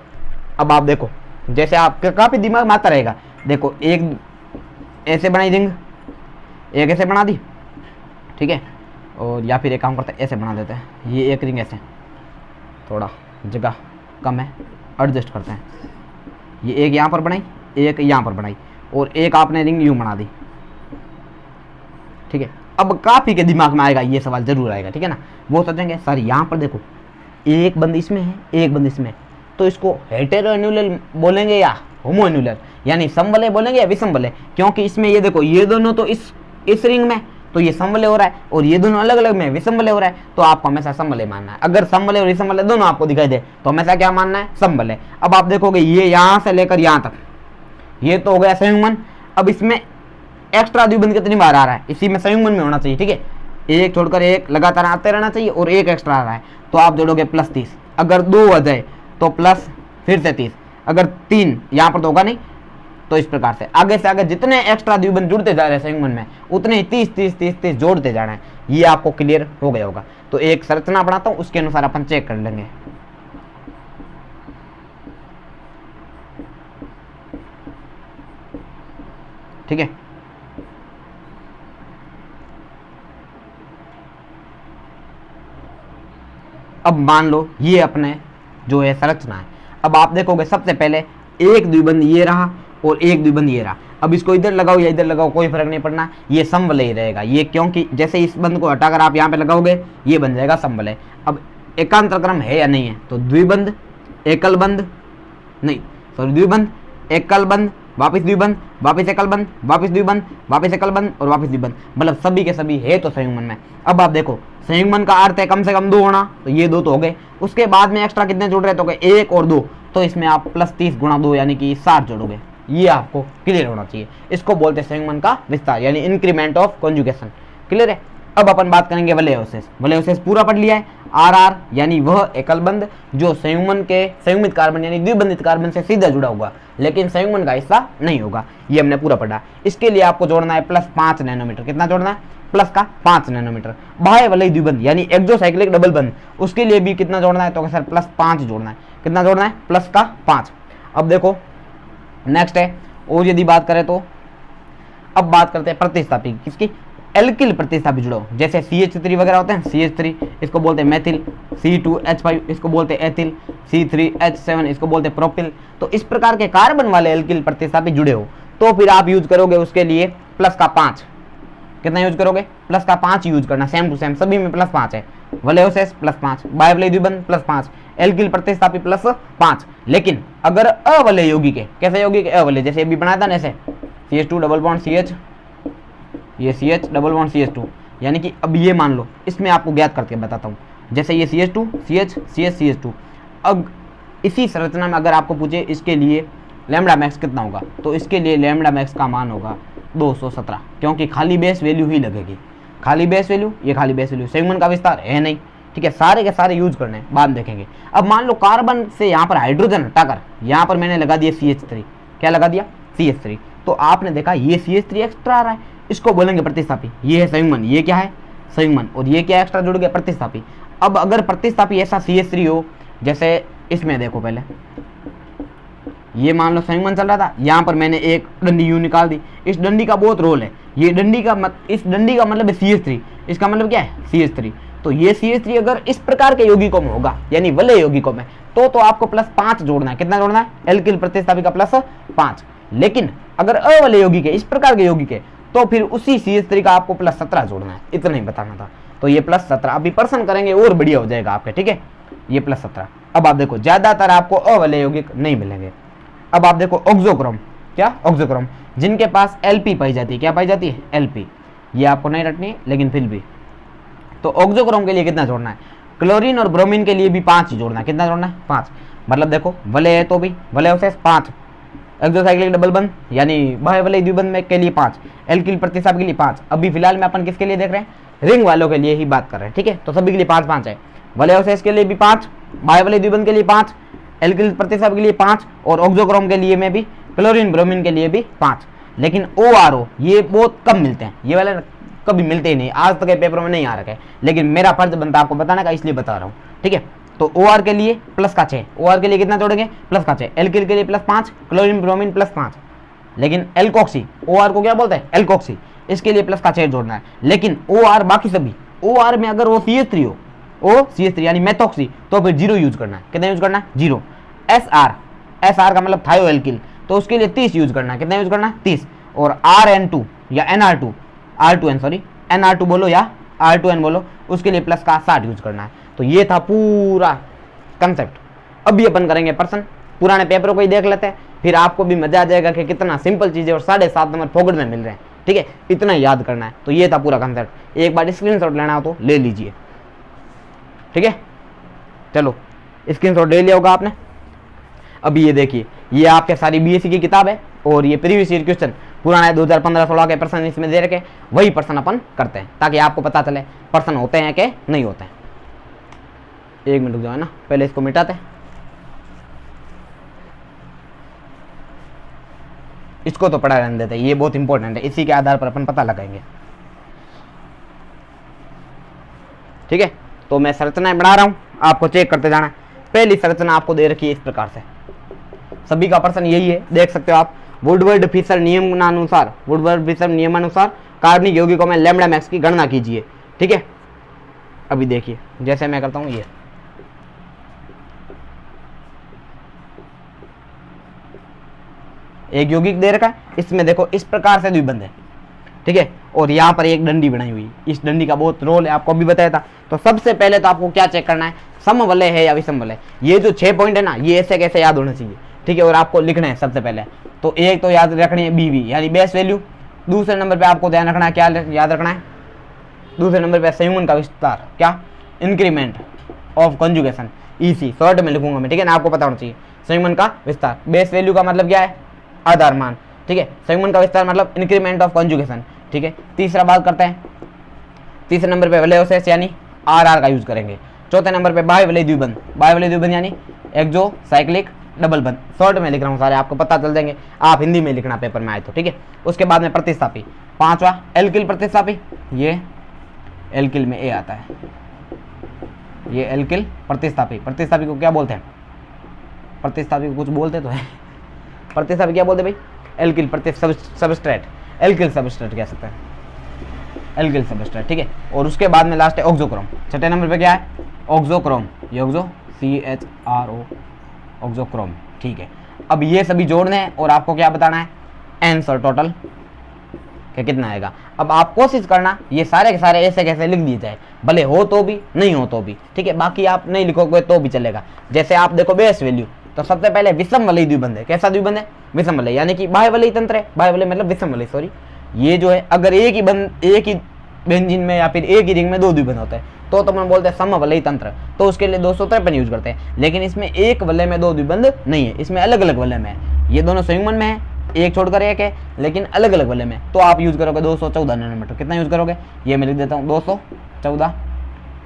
अब आप देखो, जैसे आप काफी दिमाग में आता रहेगा, देखो एक ऐसे बनाई रिंग, एक ऐसे बना दी, ठीक है, और या फिर एक काम करते हैं ऐसे बना देते हैं, ये एक रिंग ऐसे, थोड़ा जगह कम है, एडजस्ट करते हैं, ये एक यहाँ पर बनाई, एक यहाँ पर बनाई, और एक आपने रिंग यूं बना दी। ठीक है? अब काफी के दिमाग में आएगा, ये सवाल जरूर आएगा, ठीक है ना। वो सोचेंगे सर यहाँ पर देखो एक बंद इसमें है, एक बंद इसमें, तो इसको हेटेरोएन्युलर बोलेंगे या होमोएन्युलर, यानी समवलय बोलेंगे या विषमवलय, क्योंकि इसमें ये देखो ये दोनों तो इस रिंग में तो ये समवलय हो रहा है, और ये दोनों अलग अलग में विषमवलय हो रहा है, तो आपको हमेशा समवलय मानना है। अगर समवलय और विषमवलय दोनों आपको दिखाई दे तो हमेशा क्या मानना है, समवलय। अब आप देखोगे ये यहाँ से लेकर यहाँ तक, ये तो हो गया संयुग्मन। अब इसमें एक्स्ट्रा द्विबंध कितनी बार आ रहा है, इसी में संयुग्मन में होना चाहिए, ठीक है, एक छोड़कर एक लगातार आते रहना चाहिए, और एक एक्स्ट्रा आ रहा है तो आप जोड़ोगे +30। अगर 2 आ जाए तो प्लस फिर से 30, अगर 3 यहाँ पर तो होगा नहीं, तो इस प्रकार से आगे जितने एक्स्ट्रा द्विबंध जुड़ते जा रहे हैं संयुग्मन में, उतने ही 30 जोड़ते जाना है। ये आपको क्लियर हो गया होगा। तो एक संरचना बनाता हूँ, उसके अनुसार अपन चेक कर लेंगे। ठीक है, अब मान लो ये अपने जो है संरचना है। अब आप देखोगे सबसे पहले एक द्विबंध ये रहा और एक द्विबंध ये रहा। अब इसको इधर लगाओ या इधर लगाओ कोई फर्क नहीं पड़ना, ये समवलय ही रहेगा ये, क्योंकि जैसे इस बंध को हटाकर आप यहाँ पे लगाओगे ये बन जाएगा समवलय। अब एकांतर क्रम है या नहीं है, तो द्विबंध एकल बंध, नहीं सॉरी द्विबंध एकल बंध वापिस द्विबंध वापिस एकल बंध वापिस द्विबंध वापिस एकल बंध और वापिस द्विबंध, मतलब सभी के सभी है तो संयुग्मन में। अब आप देखो संयुग्मन का अर्थ है कम से कम 2 होना, तो ये 2 तो हो गए, उसके बाद में एक्स्ट्रा कितने जुड़ रहे तो 1 और 2, तो इसमें आप +30 गुणा 2 यानी कि 60 जोड़ोगे। ये आपको क्लियर होना चाहिए। इसको बोलते हैं संयुग्मन का विस्तार यानी इंक्रीमेंट ऑफ कॉन्जुगेशन। क्लियर है? अब अपन बात करेंगे वलयावशेष। वलयावशेष पूरा पढ़ लिया है। RR यानी वह एकल बंध जो संयुग्मन के संयुग्मित कार्बन यानी द्विबंधित कार्बन से सीधा जुड़ा हुआ, लेकिन संयुग्मन का हिस्सा नहीं होगा, ये हमने पूरा पढ़ा। इसके लिए आपको जोड़ना है +5 नैनोमीटर। कितना जोड़ना है? प्लस का 5 नैनोमीटर। बाह्य वलय द्विबंध यानी एक्सोसाइक्लिक डबल बंध, उसके लिए भी कितना जोड़ना है, तो सर प्लस 5 जोड़ना है। कितना जोड़ना है, प्लस का 5। अब देखो नेक्स्ट है, और यदि बात करें तो अब बात करते हैं प्रतिस्थापी, किसकी, एल्किल प्रतिस्थापी जुड़ो, जैसे CH3 वगैरह होते हैं, CH3 इसको बोलते हैं मेथिल, C2H5 इसको बोलते हैं एथिल, C3H7 इसको बोलते हैं प्रोपिल। तो इस प्रकार के कार्बन वाले एल्किल प्रतिस्थापी जुड़े हो तो फिर आप यूज करोगे उसके लिए प्लस का 5। कितना यूज करोगे, प्लस का 5 यूज करना, सेम टू सेम सभी में प्लस 5 है। वलयोशेष प्लस 5, बाह्यवलय द्विबंध प्लस 5, एल्किल प्रतिस्थापी प्लस 5। लेकिन अगर अवलय यौगिक है, कैसे यौगिक, अवलय, जैसे अभी बनाया था ना ऐसे CH2 डबल बॉन्ड CH, ये CH डबल बॉन्ड CH2, यानी कि अब ये मान लो, इसमें आपको ज्ञात करके बताता हूँ, जैसे ये CH2 CH CH CH2। अब इसी संरचना में अगर आपको पूछे इसके लिए लैम्बडा मैक्स कितना होगा, तो इसके लिए लैम्बडा मैक्स का मान होगा 217, क्योंकि खाली बेस वैल्यू ही लगेगी। खाली बेस वैल्यू, ये खाली बेस वैल्यू, संयुग्मन का विस्तार है नहीं, ठीक है, सारे के सारे यूज करने हैं, बाद में देखेंगे। अब मान लो कार्बन से यहाँ पर हाइड्रोजन हटाकर यहाँ पर मैंने लगा दिया CH3, क्या लगा दिया, CH3, तो आपने देखा ये CH3 एक्स्ट्रा आ रहा है, इसको बोलेंगे प्रतिस्थापी। ये है संयुग्मन, ये क्या है, संयुग्मन, और ये क्या एक्स्ट्रा जुड़ गया, प्रतिस्थापी। अब अगर प्रतिस्थापी ऐसा CH3 हो, जैसे इसमें देखो पहले ये मान लो संयुग्मन चल रहा था, यहाँ पर मैंने एक डंडी यूं निकाल दी, इस डंडी का बहुत रोल है, ये डंडी का इस डंडी का मतलब है CH3, इसका मतलब क्या है, CH3। तो ये CH3 अगर इस प्रकार के यौगिकों में होगा, यानी वलय यौगिकों में, तो आपको प्लस 5 जोड़ना है। कितना जोड़ना है, एल्किल प्रतिस्थापी का प्लस 5। लेकिन अगर अवलय यौगिक है, इस प्रकार के यौगिक है, तो फिर उसी CH3 का आपको प्लस 17 जोड़ना है। इतना ही बताना था, तो ये प्लस 17 अभी पर्सन करेंगे और बढ़िया हो जाएगा आपके, ठीक है, ये प्लस 17। अब आप देखो ज्यादातर आपको अवलय यौगिक नहीं मिलेंगे। अब आप देखो ऑक्सोक्रोम, क्या, ऑक्सोक्रोम, जिनके पास LP पाई जाती है, क्या पाई जाती है, LP, ये आपको नहीं रटनी है लेकिन फिर भी। तो ऑक्सोक्रोम के लिए कितना जोड़ना है, क्लोरीन और ब्रोमीन के लिए भी 5 ही जोड़ना है। कितना जोड़ना है, 5। मतलब देखो वलय है तो भी वलयोशेष 5, एक्सोसाइक्लिक डबल बंध यानी बाह्यवलय द्विबंध में के लिए 5, एल्किल प्रतिस्थापी के लिए 5। अभी फिलहाल में अपन किसके लिए देख रहे हैं, रिंग वालों के लिए ही बात कर रहे हैं, ठीक है, तो सभी के लिए 5-5 है। वलयोशेष के लिए भी 5, बाह्यवलय द्विबंध के लिए 5, एल्किल प्रतिस्थापी के लिए 5, और ऑक्सोक्रोम के लिए में भी, क्लोरीन ब्रोमीन के लिए भी 5। लेकिन ORO ये बहुत कम मिलते हैं, ये वाले कभी मिलते ही नहीं, आज तक के पेपरों में नहीं आ रखे, लेकिन मेरा फर्ज बनता है आपको बताने का, इसलिए बता रहा हूँ, ठीक है। तो OR के लिए प्लस का 6, OR के लिए कितना जोड़ेंगे, प्लस का 6, एल्किल के लिए प्लस 5, क्लोरीन ब्रोमीन प्लस 5। लेकिन एल्कोक्सी, OR को क्या बोलते हैं, एल्कोक्सी, इसके लिए प्लस का 6 जोड़ना है। लेकिन OR बाकी सभी, OR में अगर वो CH3 हो, ओ CH3 यानी मेथोक्सी, तो फिर 0 यूज करना है। कितना यूज करना है, 0। SR का मतलब थायो एल्किल, तो उसके लिए 30 यूज करना है। कितना यूज करना है, 30। और RN2 या NR2 बोलो या R2N बोलो, उसके लिए प्लस का 60 यूज करना है। तो ये था पूरा कंसेप्ट। अभी अपन करेंगे पर्सन, पुराने पेपरों को ही देख लेते हैं, फिर आपको भी मजा आ जाएगा कि कितना सिंपल चीजें और 7.5 नंबर फोकट में मिल रहे हैं, ठीक है, इतना याद करना है। तो ये था पूरा कंसेप्ट, एक बार स्क्रीनशॉट लेना हो तो ले लीजिए, ठीक है। चलो स्क्रीनशॉट ले लिया होगा आपने। अभी ये देखिए, ये आपके सारी BSc की किताब है, और ये प्रीवियस ईयर क्वेश्चन पुराना 2015-16 के प्रश्न इसमें दे रखे, वही प्रश्न अपन करते हैं, ताकि आपको पता चले प्रश्न होते हैं कि नहीं होते हैं। 1 मिनट रुक जाओ ना, पहले इसको मिटाते हैं, इसको तो पढ़ा रहने देते हैं, ये बहुत इंपॉर्टेंट है, इसी के आधार पर अपन पता लगाएंगे, ठीक है। तो मैं संरचनाएं बना रहा हूं, आपको चेक करते जाना है। पहली संरचना आपको दे रखी है इस प्रकार से, सभी का प्रश्न यही है, देख सकते हो आप। वुडवर्ड फिशर नियमानुसार कार्बनिक यौगिकों में लैम्बडा मैक्स की गणना कीजिए, ठीक है। अभी देखिए जैसे मैं करता हूं, ये एक यौगिक दे रखा है, इसमें देखो इस प्रकार से द्विबंध है, ठीक है, और यहाँ पर एक डंडी बनाई हुई, इस डंडी का बहुत रोल है, आपको अभी बताया था। तो सबसे पहले तो आपको क्या चेक करना है, समवलय है या विषमवलय। ये जो 6 पॉइंट है ना, ये ऐसे कैसे याद होना चाहिए, ठीक है, और आपको लिखना है सबसे पहले। तो एक तो याद रखनी है BV यानी बेस वैल्यू। दूसरे नंबर पे आपको ध्यान रखना है, क्या याद रखना है, दूसरे नंबर पे संयुग्मन का विस्तार, क्या, increment of conjugation, EC short में लिखूंगा मैं, ठीक है ना, आपको पता होना चाहिए। संयुग्मन का विस्तार, बेस वैल्यू का मतलब क्या है, आधार मान, ठीक है। संयुग्मन का विस्तार मतलब इंक्रीमेंट ऑफ कंजुगेशन, ठीक है। तीसरा बात करते हैं, तीसरे नंबर पे वलयोशेष यानी RR का यूज करेंगे। चौथे नंबर पे बाह्यवलय द्विबंध यानी एक्सोसाइक्लिक डबल बंध, शॉर्ट में लिख रहा हूँ सारे, आपको पता चल जाएंगे, आप हिंदी में लिखना पेपर में आए तो, ठीक है। उसके बाद में प्रतिस्थापी, 5वां एल्किल प्रतिस्थापी, ये एल्किल में ए आता है, ये एल्किल प्रतिस्थापी। प्रतिस्थापी को क्या बोलते हैं? प्रतिस्थापी को कुछ बोलते तो है, प्रतिस्थापी क्या बोलते हैं भाई? एल्किल सबस्ट्रेट, एल्किल सबस्ट्रेट कह सकते हैं, एल्किल सबस्ट्रेट, ठीक है। और उसके बाद में लास्ट है ऑक्सोक्रोम। छठे नंबर पे क्या है? ऑक्सोक्रोम, ये ऑक्सो CHRO, ऑक्सोक्रोम, ठीक है। अब ये सभी जोड़ने हैं और आपको क्या बताना है? आंसर टोटल क्या कितना आएगा। अब आप कोशिश करना ये सारे के सारे ऐसे कैसे लिख दिए जाए, भले हो तो भी नहीं हो तो भी, ठीक है। बाकी आप नहीं लिखोगे तो भी चलेगा। जैसे आप देखो बेस वैल्यू, तो सबसे पहले विषम वलयी द्विबंध है। कैसा द्विबंध है? विषम वलयी, यानी कि बाह्य वलयी तंत्र है। बाह्य वलय मतलब विषम वलयी, सॉरी। ये जो है अगर एक ही बेंजीन में या फिर एक ही रिंग में दो द्विबंध होते हैं तो हम बोलते हैं समवलयी तंत्र, तो उसके लिए 253 यूज करते हैं। लेकिन इसमें एक वलय में दो द्विबंध नहीं है, इसमें अलग अलग वलय में है। ये दोनों संयुग्मन में है, एक छोड़कर एक है, लेकिन अलग अलग वलय में, तो आप यूज करोगे 214 नैनोमीटर। कितना यूज करोगे? ये मैं लिख देता हूँ 214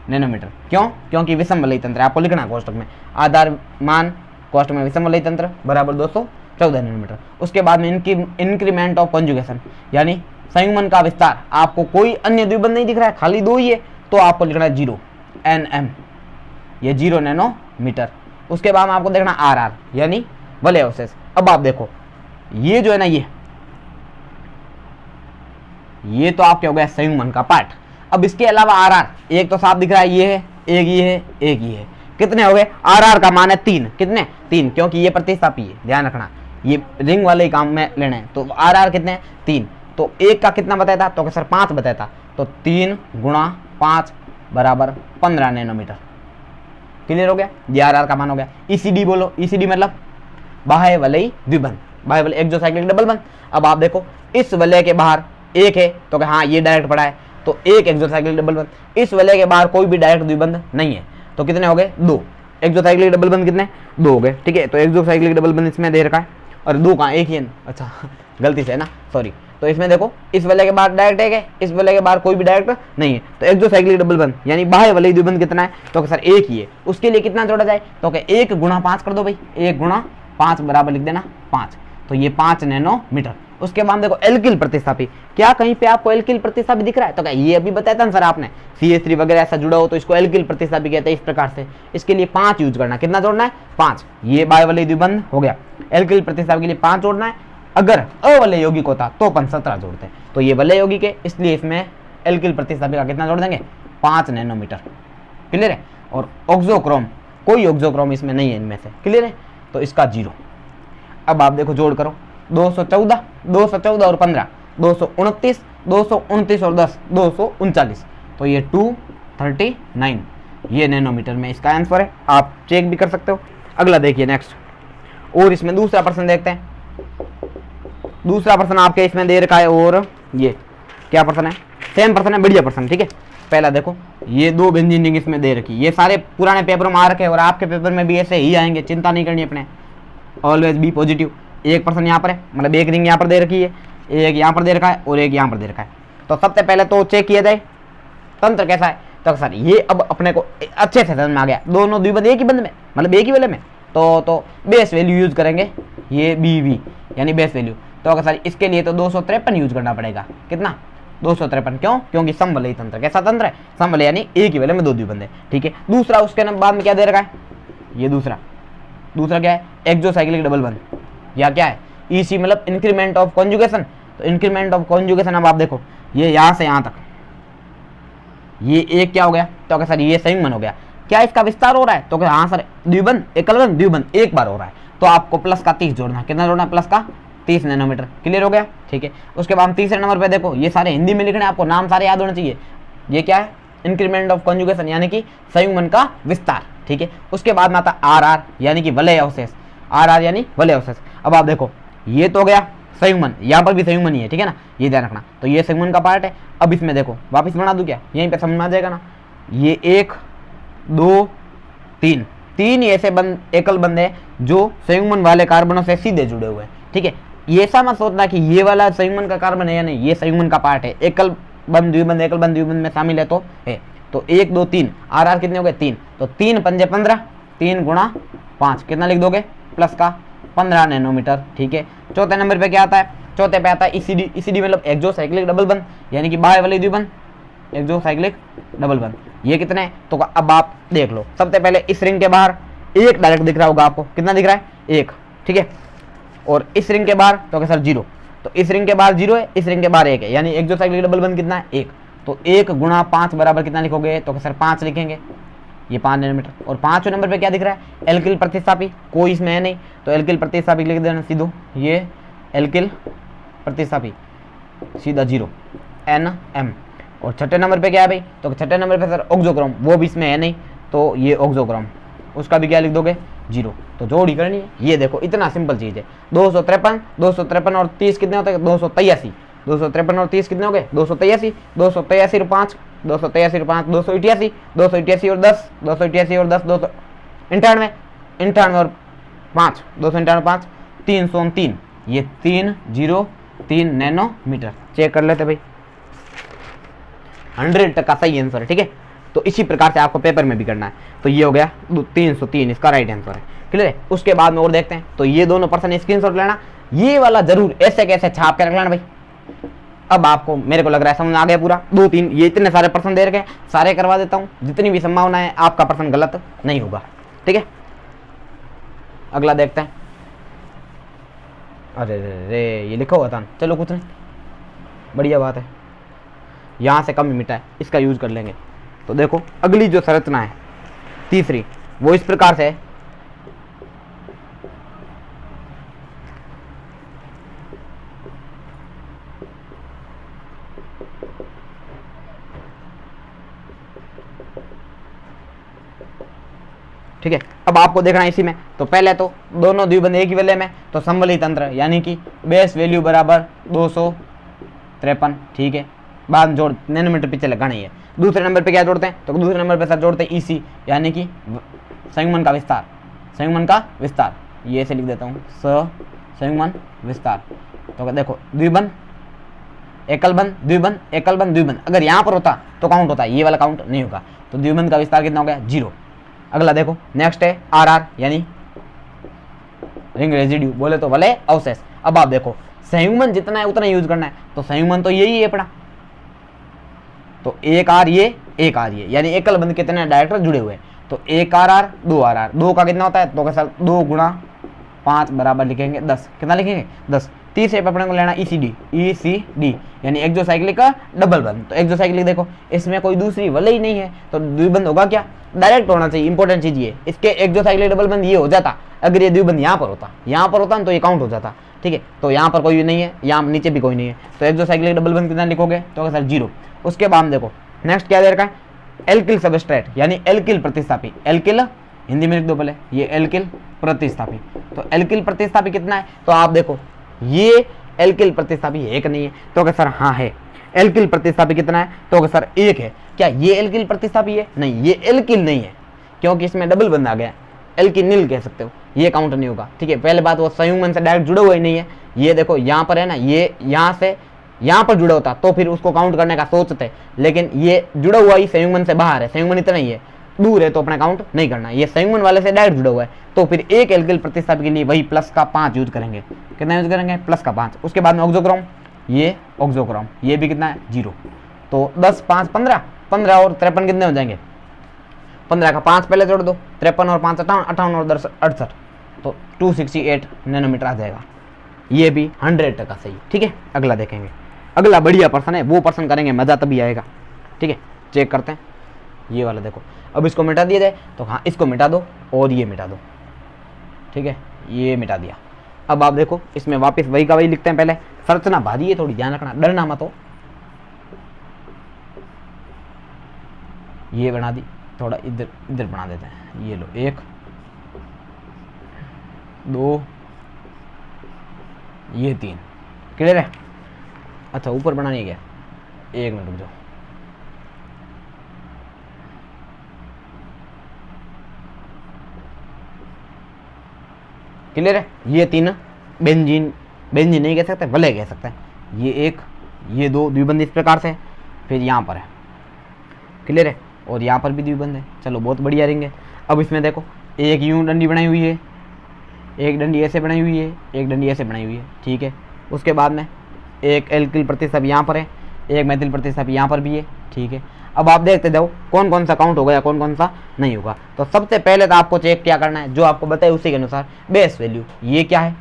नैनोमीटर। क्यों? क्योंकि विषम वलयी तंत्र आपको लिखना है कोष्टक में, आधार मान कोष्टक में विषम वलयी तंत्र बराबर 214 नैनोमीटर। उसके बाद में इंक्रीमेंट ऑफ कॉन्जुगेशन, यानी संयुग्मन का विस्तार। आपको कोई अन्य द्विबंध नहीं दिख रहा है, खाली दो ही है, तो आपको लिखना है 0 nm, ये 0 नैनोमीटर। उसके बाद में आपको देखना RR, यानी वलय अवशेष। अब आप देखो ये जो है ना, ये तो आपके हो गया संयुग्मन का पार्ट। अब इसके अलावा RR, एक तो साफ दिख रहा है, ये है, एक ये है, एक ये है। कितने हो गए? RR का मान है 3। कितने? 3, क्योंकि ये प्रतिस्थापी है, ध्यान रखना, ये रिंग वाले काम में लेना है। तो RR कितने? 3। तो एक का कितना बताया था? तो सर 5 बताया था, तो 3 गुणा 5 बराबर 15 नैनोमीटर। क्लियर हो गया? ये RR का मान हो गया। ECD बोलो, ECD मतलब बाह्य वलयी द्विबंध, बाह्य वलय एक्सोसाइक्लिक डबल बंध। अब आप देखो इस वलय के बाहर एक है, तो हाँ ये डायरेक्ट पड़ा है, तो एक एक्सोसाइक्लिक डबल बंध। इस वलय के बाहर कोई भी डायरेक्ट द्विबंध नहीं है, तो कितने हो गए? 2 एक्सोसाइक्लिक डबल बंध। कितने? 2 हो गए, ठीक है। तो एक्सोसाइक्लिक डबल बंध इसमें दे रखा है, और 2 कहाँ? एक ही है, अच्छा गलती से है ना, सॉरी। तो इसमें देखो इस वलय के बाहर डायरेक्ट एक है, इस वलय के बाहर कोई भी डायरेक्ट नहीं है, तो एक्सोसाइक्लिक डबल बंध यानी बाह्य वलयी द्विबंध कितना है? तो सर एक ही है। उसके लिए कितना जोड़ा जाए? तो 1 गुणा 5 कर दो भाई, 1 गुणा 5 बराबर लिख देना 5, तो ये 5 नैनोमीटर। उसके बाद देखो एल्किल प्रतिस्थापी, क्या कहीं पे आपको एल्किल प्रतिस्थापी दिख रहा है? तो क्या ये अभी बताया था ना सर आपने, CH3 वगैरह ऐसा जुड़ा हो तो इसको एल्किल प्रतिस्थापी कहते हैं। इस प्रकार से इसके लिए 5 यूज करना। कितना जोड़ना है? 5। ये बाह्य वलयी द्विबंध हो गया। एल्किल प्रतिस्थापी के लिए 5 जोड़ना है। अगर अवलय यौगिक होता तो अपन 17 जोड़ते हैं, तो ये वलय यौगिक है, इसलिए इसमें एल्किल प्रतिस्थापी का कितना जोड़ देंगे? 5 नैनोमीटर। क्लियर है? और ऑक्सोक्रोम, कोई ऑक्सोक्रोम इसमें नहीं है इनमें से। क्लियर है? तो इसका 0। अब आप देखो जोड़ करो, 214 और 15 229, 229 और 10 239, तो ये 239 ये नैनोमीटर में इसका आंसर है। आप चेक भी कर सकते हो। अगला देखिए नेक्स्ट, और इसमें दूसरा प्रश्न देखते हैं। दूसरा प्रश्न आपके इसमें दे रखा है, और ये क्या प्रश्न है? सेम प्रश्न है, बढ़िया प्रश्न, ठीक है। पहला देखो, ये 2 बेंजीन रिंग इसमें दे रखी, ये सारे पुराने पेपर में आ रखे और आपके पेपर में भी ऐसे ही आएंगे, चिंता नहीं करनी अपने, ऑलवेज बी पॉजिटिव। एक प्रश्न यहाँ पर है, मतलब एक रिंग यहाँ पर दे रखी है, एक यहाँ पर दे रखा है और एक यहाँ पर दे रखा है। तो सबसे पहले तो चेक किया जाए तंत्र कैसा है। तो सर ये अब अपने को अच्छे से समझ में आ गया, दोनों द्विबंध एक ही बंध में, मतलब एक ही वलय में, तो बेस वैल्यू यूज करेंगे, ये BV यानी बेस वैल्यू। तो अगर सर इसके लिए तो 253 यूज करना पड़ेगा। कितना? 253। क्यों? क्योंकि समवलयी तंत्र। कैसा तंत्र है? समवलय यानी एक ही वलय में दो द्विबंध है, ठीक है। दूसरा उसके बाद में क्या दे रखा है? ये दूसरा क्या है? एक्सोसाइक्लिक डबल बंध, या क्या है? EC मतलब इंक्रीमेंट ऑफ कॉन्जुगेशन। तो इंक्रीमेंट ऑफ कॉन्जुगेशन, अब आप देखो ये यहाँ से यहाँ तक, ये एक क्या हो गया? तो अगर सर ये संयुग्मन हो गया, क्या इसका विस्तार हो रहा है? तो हाँ सर, द्विबंध एकल बंध द्विबंध एक बार हो रहा है, तो आपको प्लस का 30 जोड़ना। कितना जोड़ना? प्लस का 30 नैनोमीटर। क्लियर हो गया? ठीक है। उसके बाद हम तीसरे नंबर पे देखो, ये सारे हिंदी में लिखने, आपको नाम सारे याद होने चाहिए। ये क्या है? इंक्रीमेंट ऑफ कॉन्जुगेशन यानी कि संयुग्मन का विस्तार, ठीक है। उसके बाद में आता RR यानी कि वलय अवशेष, RR यानी वलय अवशेष। अब आप देखो ये तो हो गया संयुग्मन, यहाँ पर भी संयुग्मन ही है, ठीक है ना, ये ध्यान रखना। तो ये संयुग्मन का पार्ट है। अब इसमें देखो वापस बना दूं क्या? यहीं पे समझ में आ जाएगा ना। ये 1 2 3 3 ऐसे बंद एकल बंद है जो संयुग्मन वाले कार्बनों से सीधे जुड़े हुए हैं, ठीक है। ये ऐसा मत सोचना कि ये वाला संयुग्मन का कार्बन है या नहीं, ये संयुग्मन का पार्ट है। एकल बंद द्विबंध एकल बंद द्विबंध में शामिल है तो है। तो 1 2 3 RR कितने हो गए? 3। तो 3 पंजे 15, 3 गुणा 5 कितना लिख दोगे? प्लस का 15 नैनोमीटर, ठीक है। चौथे नंबर पे क्या आता है? चौथे पे आता है ECD। ECD मतलब एक्सोसाइक्लिक डबल बंध यानी कि बाह्य वलयी द्विबंध। एक्सोसाइक्लिक डबल बंध। ये कितने हैं? तो अब आप देख लो, सबसे पहले इस रिंग के बाहर एक डायरेक्ट दिख रहा होगा आपको, कितना दिख रहा है? एक, ठीक है। और इस रिंग के बाहर तो क्या सर 0, तो इस रिंग के बाहर 0 है, इस रिंग के बाहर 1 है, यानी एक्सोसाइक्लिक डबल बंध कितना है? 1। तो 1 गुणा 5 बराबर कितना लिखोगे? तो क्या सर 5 लिखेंगे, ये 5 नैनोमीटर। और 5वें नंबर पे क्या दिख रहा है? एल्किल प्रतिस्थापी, कोई इसमें है नहीं, तो एल्किल प्रतिस्थापी लिख देना सीधो, ये एल्किल प्रतिस्थापी सीधा 0 NM। और छठे नंबर पे क्या है भाई? तो छठे नंबर पे सर ऑक्सोक्रोम, वो भी इसमें है नहीं, तो ये ऑक्सोक्रोम, उसका भी क्या लिख दोगे? 0। तो जोड़ी करनी है, ये देखो इतना सिंपल चीज़ है। 253 और 30 कितने होते हैं? 283। 253 और 30 कितने हो गए? 283। 283 और 5 283 और 5 288। 288 और 10 288 और 10 298। 98 और 5 298 5 303। ये 303 नैनोमीटर। चेक कर लेते भाई, 100% सही आंसर है, ठीक है। तो इसी प्रकार से आपको पेपर में भी करना है। तो ये हो गया 303, इसका राइट आंसर है, क्लियर है। उसके बाद में और देखते हैं, तो ये दोनों पर्सन स्क्रीनशॉट लेना, ये वाला जरूर ऐसे कैसे छाप के रख लेना भाई। अब आपको, मेरे को लग रहा है समझ आ गया पूरा। 2-3 ये इतने सारे पर्सन दे रखे हैं, सारे करवा देता हूँ, जितनी भी संभावना है आपका पर्सन गलत नहीं होगा, ठीक है। अगला देखते हैं। अरे रे ये लिखा हुआ था, चलो कुछ नहीं, बढ़िया बात है, यहाँ से कम ही मिटा है, इसका यूज कर लेंगे। तो देखो अगली जो संरचना है तीसरी, वो इस प्रकार से है। ठीक है, अब आपको देखना है इसी में, तो पहले तो दोनों द्विबंध एक ही वलय में, तो समवलयी तंत्र यानी कि बेस वैल्यू बराबर 253, ठीक है। बाद में जोड़ नैनोमीटर पीछे लगाना ही है। दूसरे नंबर पे क्या जोड़ते हैं? तो दूसरे नंबर पे सर जोड़ते हैं EC यानी कि संयुग्मन का विस्तार, संयुग्मन का विस्तार, ये ऐसे लिख देता हूँ, संयुग्मन विस्तार। तो देखो द्विबंध एकल बंध द्विबंध एकल बंध द्विबंध, अगर यहाँ पर होता तो काउंट होता, ये वाला काउंट नहीं होगा। तो द्विबंध का विस्तार कितना हो गया? 0। अगला देखो नेक्स्ट है RR यानी रिंग रेजिड्यू, बोले तो वलय अवशेष। अब आप देखो संयुग्मन जितना है उतना यूज करना है, तो संयुग्मन तो यही है अपना, तो एक R ये एक R ये, यानी एकल बंध कितने डायरेक्टर जुड़े हुए हैं, तो 1 RR 2 RR, 2 का कितना होता है? तो सर 2 गुणा 5 बराबर लिखेंगे 10, कितना लिखेंगे? 10। तीसरे पे अपने को लेना ECD यानी एक्सोसाइक्लिक का डबल बंध। तो एक्सोसाइक्लिक देखो इसमें कोई दूसरी वलय ही नहीं है, तो द्विबंध होगा क्या? डायरेक्ट होना चाहिए, इंपॉर्टेंट चीज ये। इसके एक्सोसाइक्लिक डबल बंध ये हो जाता अगर ये द्विबंध यहाँ पर होता ना, तो ये काउंट हो जाता, ठीक है। तो यहाँ पर कोई नहीं है, यहाँ नीचे भी कोई नहीं है, तो एक्सोसाइक्लिक डबल बंध कितना लिखोगे? तो सर 0। उसके बाद देखो नेक्स्ट क्या दे रखा है? एल्किल सबस्ट्रेट यानी एल्किल प्रतिस्थापी। एल्किल हिंदी में लिख दो पहले, ये एल्किल प्रतिस्थापी। तो एल्किल प्रतिस्थापी कितना है? तो आप देखो ये एल्किल प्रतिस्थापी है कि नहीं है? तो क्या सर हाँ है। एल्किल प्रतिस्थापी कितना है? तो क्या सर 1 है। क्या ये एल्किल प्रतिस्थापी है? नहीं, ये एल्किल नहीं है, क्योंकि इसमें डबल बंध आ गया, एल्किनिल कह सकते हो, ये काउंट नहीं होगा, ठीक है। पहले बात वो संयुग्मन से डायरेक्ट जुड़ा हुआ ही नहीं है। ये देखो यहाँ पर है ना, ये यहाँ से यहाँ पर जुड़ा होता तो फिर उसको काउंट करने का सोचते, लेकिन ये जुड़ा हुआ ही संयुग्मन से बाहर है, संयुग्मन इतना ही है, दूर है, तो अपना काउंट नहीं करना। ये संयुग्मन वाले से डायरेक्ट जुड़ा हुआ है, तो फिर एक एल्किल प्रतिस्थापी के लिए वही प्लस का 5 यूज करेंगे। कितना यूज करेंगे? प्लस का 5। उसके बाद में ऑक्सोक्रोम, ये ऑक्सोक्रोम, ये भी कितना है? 0। तो 10 5 15, 15 और 53 कितने हो जाएंगे? 15 का 5 पहले जोड़ दो, 53 और 5 58, 58 और 10 68, तो 268 नैनोमीटर आ जाएगा। ये भी 100% सही, ठीक है। अगला देखेंगे, अगला बढ़िया पर्सन है, वो पर्सन करेंगे, मजा तभी आएगा, ठीक है। चेक करते हैं ये वाला, देखो अब इसको मिटा दिया जाए, तो हाँ इसको मिटा दो और ये मिटा दो, ठीक है, ये मिटा दिया। अब आप देखो इसमें वापस वही का वही लिखते हैं। पहले संरचना भारी है, थोड़ी ध्यान रखना, डरना मत हो। ये बना दी, थोड़ा इधर इधर बना देते हैं, ये लो 1 2 ये 3, क्लियर है। अच्छा ऊपर बनाने गया, 1 मिनट रुक जाओ। क्लियर है। ये 3 बेंजीन, बेंजीन नहीं कह सकते, वलय कह सकते हैं। ये 1 ये 2 द्विबंध इस प्रकार से, फिर यहाँ पर है, क्लियर है, और यहाँ पर भी द्विबंध है। चलो बहुत बढ़िया रिंग है। अब इसमें देखो एक यूं डंडी बनाई हुई है, एक डंडी ऐसे बनाई हुई है, एक डंडी ऐसे बनाई हुई है, ठीक है। उसके बाद में एक एल्किल प्रतिस्थापी यहाँ पर है, एक मैथिल प्रतिस्थापी यहाँ पर भी है, ठीक है। अब आप देखते जाओ कौन कौन सा काउंट होगा या कौन कौन सा नहीं होगा। तो सबसे पहले तो आपको चेक क्या करना है, जो आपको बताए उसी के अनुसार बेस वैल्यू। ये क्या है,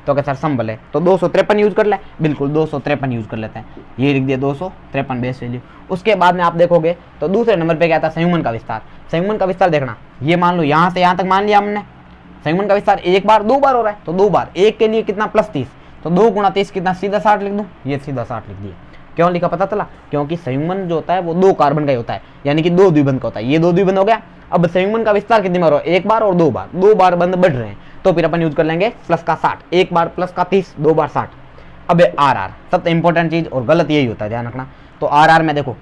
तो क्या सर संबल है, तो 253 यूज कर ले, बिल्कुल 253 यूज कर लेते हैं। ये लिख दिया 253 बेस वैल्यू। उसके बाद में आप देखोगे तो दूसरे नंबर पे क्या था, संयुग्मन का विस्तार। संयुग्मन का विस्तार देखना, ये मान लो यहाँ से यहाँ तक मान लिया हमने। संयुग्मन का विस्तार एक बार 2 बार हो रहा है, तो 2 बार, एक के लिए कितना प्लस 30, तो 2 गुणा 30 कितना, सीधा 60 लिख दूं। ये सीधा 60 लिख दिया। क्यों लिखा पता चला, क्योंकि संयुग्मन जो होता है वो 2 कार्बन का ही होता है, यानी कि 2 द्विबंध का होता है। ये 2 द्विबंध हो गया। अब संयुग्मन का विस्तार कितनी बार हो, एक बार और 2 बार, 2 बार बंध बढ़ रहे हैं, तो फिर अपन यूज कर लेंगे प्लस का 60, एक बार प्लस का 30, 2 बार 60। अब आर आर सबसे इंपॉर्टेंट चीज और गलत यही होता है, ध्यान रखना। तो आर आर में देखो,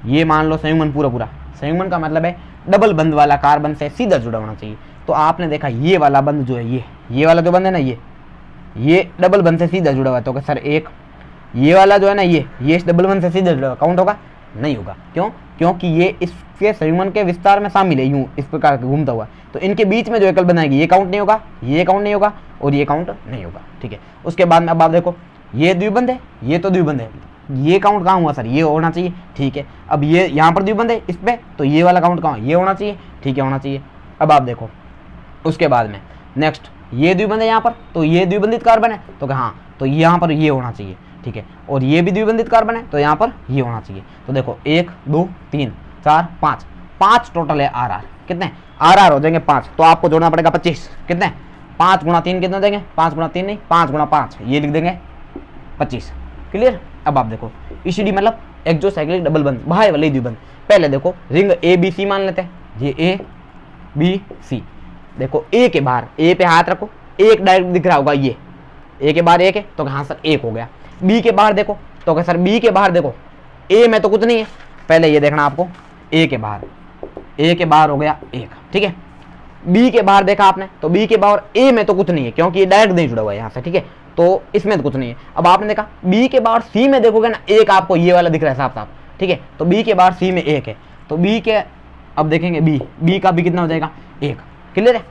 ये मान लो संयुग्मन पूरा पूरा, संयुग्मन का मतलब है डबल बंध वाला कार्बन से सीधा जुड़ा होना चाहिए। तो आपने देखा ये वाला बंध जो है, ये वाला जो बंध है ना, ये डबल बंध से सीधा जुड़ा हुआ है, तो सर एक, ये वाला जो है ना, ये इस डबल बंध से सीधा जुड़ा हुआ, काउंट होगा नहीं होगा। क्यों, क्योंकि ये इसके संयुग्मन के विस्तार में शामिल है, यूं इस प्रकार घूमता हुआ, तो इनके बीच में जो एकल बनाएगी ये काउंट नहीं होगा, ये काउंट नहीं होगा और ये काउंट नहीं होगा। ठीक है। उसके बाद में अब आप देखो, ये द्विबंध है, ये तो द्विबंध है, ये काउंट कहाँ हुआ सर, ये होना चाहिए। ठीक है। अब ये यहाँ पर द्विबंध है इस पे, तो ये वाला काउंट कहाँ, ये होना चाहिए। ठीक है, होना चाहिए। अब आप देखो उसके बाद में नेक्स्ट, ये द्विबंध है यहाँ पर, तो ये द्विबंधित कार्बन है, तो हाँ, तो यहाँ पर ये होना चाहिए। ठीक है। और ये भी द्विबंधित कार्बन है, तो यहाँ पर ये होना चाहिए। तो देखो 1 2 3 4 5, 5 टोटल है आर आर। कितने आर आर हो जाएंगे 5, तो आपको जोड़ना पड़ेगा 25। कितने, 5 गुणा 3 कितने देंगे, 5 गुणा 3 नहीं, 5 गुणा 5, ये लिख देंगे 25। क्लियर। अब आप देखो ईसीडी मतलब एक्सोसाइक्लिक डबल बंध, बाह्य वाले द्विबंध। पहले देखो रिंग ए बी सी मान लेते हैं, ये ए बी सी। देखो ए के बाहर, ए पे हाथ रखो, एक डायरेक्ट दिख रहा होगा, ये ए के बाहर एक है, तो हाँ सर एक हो गया। बी के बाहर देखो, तो क्या सर बी के बाहर देखो, ए में तो कुछ नहीं है, पहले ये देखना आपको, ए के बाहर हो गया एक। ठीक है। बी के बाहर देखा आपने, तो बी के बाहर ए में तो कुछ नहीं है, क्योंकि ये डायरेक्ट नहीं जुड़ा हुआ है यहाँ से। ठीक है, तो इसमें तो कुछ नहीं है। अब आपने देखा बी के बाहर सी में देखोगे ना, एक आपको ये वाला दिख रहा है साफ साफ। ठीक है, तो बी के बाहर सी में एक है, तो बी के अब देखेंगे बी का भी कितना हो जाएगा, एक। क्लियर है।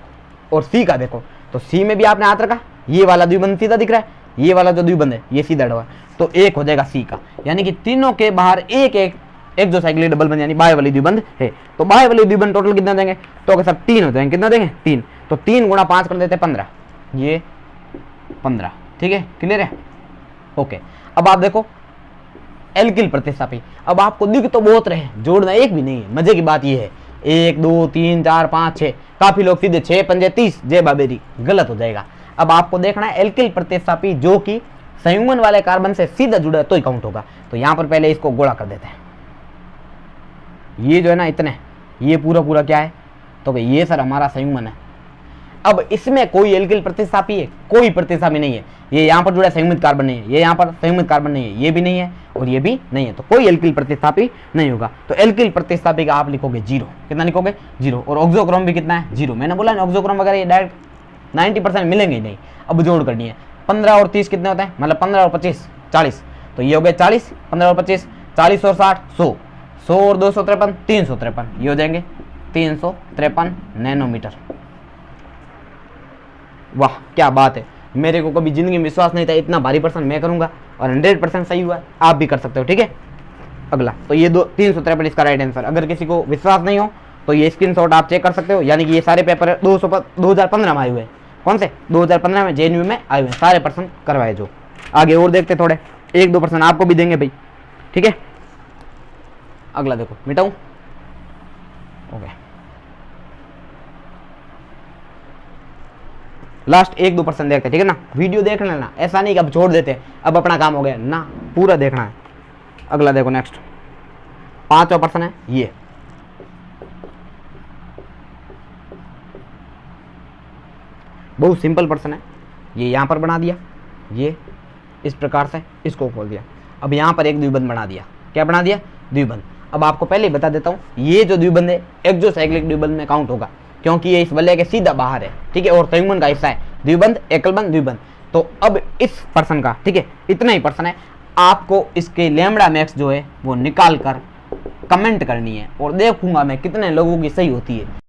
और सी का देखो, तो सी में भी आपने हाथ रखा, ये वाला द्विबंध सीधा दिख रहा है, ये वाला जो द्विबंध है ये सीधा हुआ, तो एक हो जाएगा सी का। यानी कि तीनों के बाहर एक एक एक्सोसाइक्लिक डबल बंध यानी बाह्य वाली द्विबंध है। तो बाह्य वाली द्विबंध टोटल कितना देंगे, तो अगर सब 3 हो जाएंगे, कितना देंगे 3, तो 3 गुणा 5 कर देते 15, ये 15। ठीक है, क्लियर है। ओके। अब आप देखो एल्किल प्रतिस्थापी। अब आपको दिख तो बहुत रहे, जोड़ना एक भी नहीं है। मजे की बात ये है 1 2 3 4 5 6, काफी लोग सीधे 6 पंजे 30, जय बाबेरी, गलत हो जाएगा। अब आपको देखना है एल्किल प्रतिस्थापी जो कि संयुग्मन वाले कार्बन से सीधा जुड़ा है तो ही काउंट होगा। तो यहां पर पहले इसको गोला कर देते हैं, ये जो है ना इतने, ये पूरा पूरा क्या है, तो ये सर हमारा संयुग्मन है। अब इसमें कोई एल्किल प्रतिस्थापी है, कोई प्रतिस्थापी नहीं है। ये यहाँ पर जुड़ा संयुग्मित कार्बन नहीं है, ये यहाँ पर संयुग्मित कार्बन नहीं है, ये भी नहीं है और ये भी नहीं है, तो कोई एल्किल प्रतिस्थापी नहीं होगा। तो एल्किल प्रतिस्थापी का आप लिखोगे 0। कितना लिखोगे 0। और ऑक्सोक्रोम भी कितना है 0। मैंने बोला ना ऑक्सोक्रोम वगैरह ये डायरेक्ट 90% मिलेंगे ही नहीं। अब जोड़ करनी है, 15 और 30 कितने होते हैं, मतलब 15 और 25 40, तो ये हो गए 40, 15 और 25 40 और 60 100, 100 और 253 353, ये हो जाएंगे 353 नैनोमीटर। वाह क्या बात है, मेरे को कभी जिंदगी में विश्वास नहीं था इतना भारी प्रश्न मैं करूंगा और 100% सही हुआ। आप भी कर सकते हो। ठीक है। अगला, तो ये 353 इसका राइट आंसर। अगर किसी को विश्वास नहीं हो तो ये स्क्रीनशॉट आप चेक कर सकते हो। यानी कि ये सारे पेपर 2015 में आए हुए हैं। कौन से 2015 में JNU में आए हुए हैं, सारे प्रश्न करवाए जो। आगे और देखते थोड़े, 1-2 प्रश्न आपको भी देंगे भाई। ठीक है। अगला देखो, मिटाऊं, ओके, लास्ट 1-2 परसेंट देखते हैं। ठीक है ना, वीडियो देख लेना, ऐसा नहीं कि अब छोड़ देते अब अपना काम हो गया ना, पूरा देखना है। अगला देखो नेक्स्ट 5वां प्रश्न है, ये बहुत सिंपल प्रश्न है। ये यहां पर बना दिया, ये इस प्रकार से इसको खोल दिया। अब यहां पर एक द्विबंध बना दिया। क्या बना दिया, द्विबंध। अब आपको पहले ही बता देता हूं, ये जो द्विबंध है एक्सोसाइक्लिक द्विबंध में काउंट होगा, क्योंकि ये इस वलय के सीधा बाहर है। ठीक है। और संयुग्मन का हिस्सा है, द्विबंध एकलबंध द्विबंध। तो अब इस पर्सन का, ठीक है, इतना ही पर्सन है, आपको इसके लैम्बडा मैक्स जो है वो निकाल कर कमेंट करनी है और देखूंगा मैं कितने लोगों की सही होती है।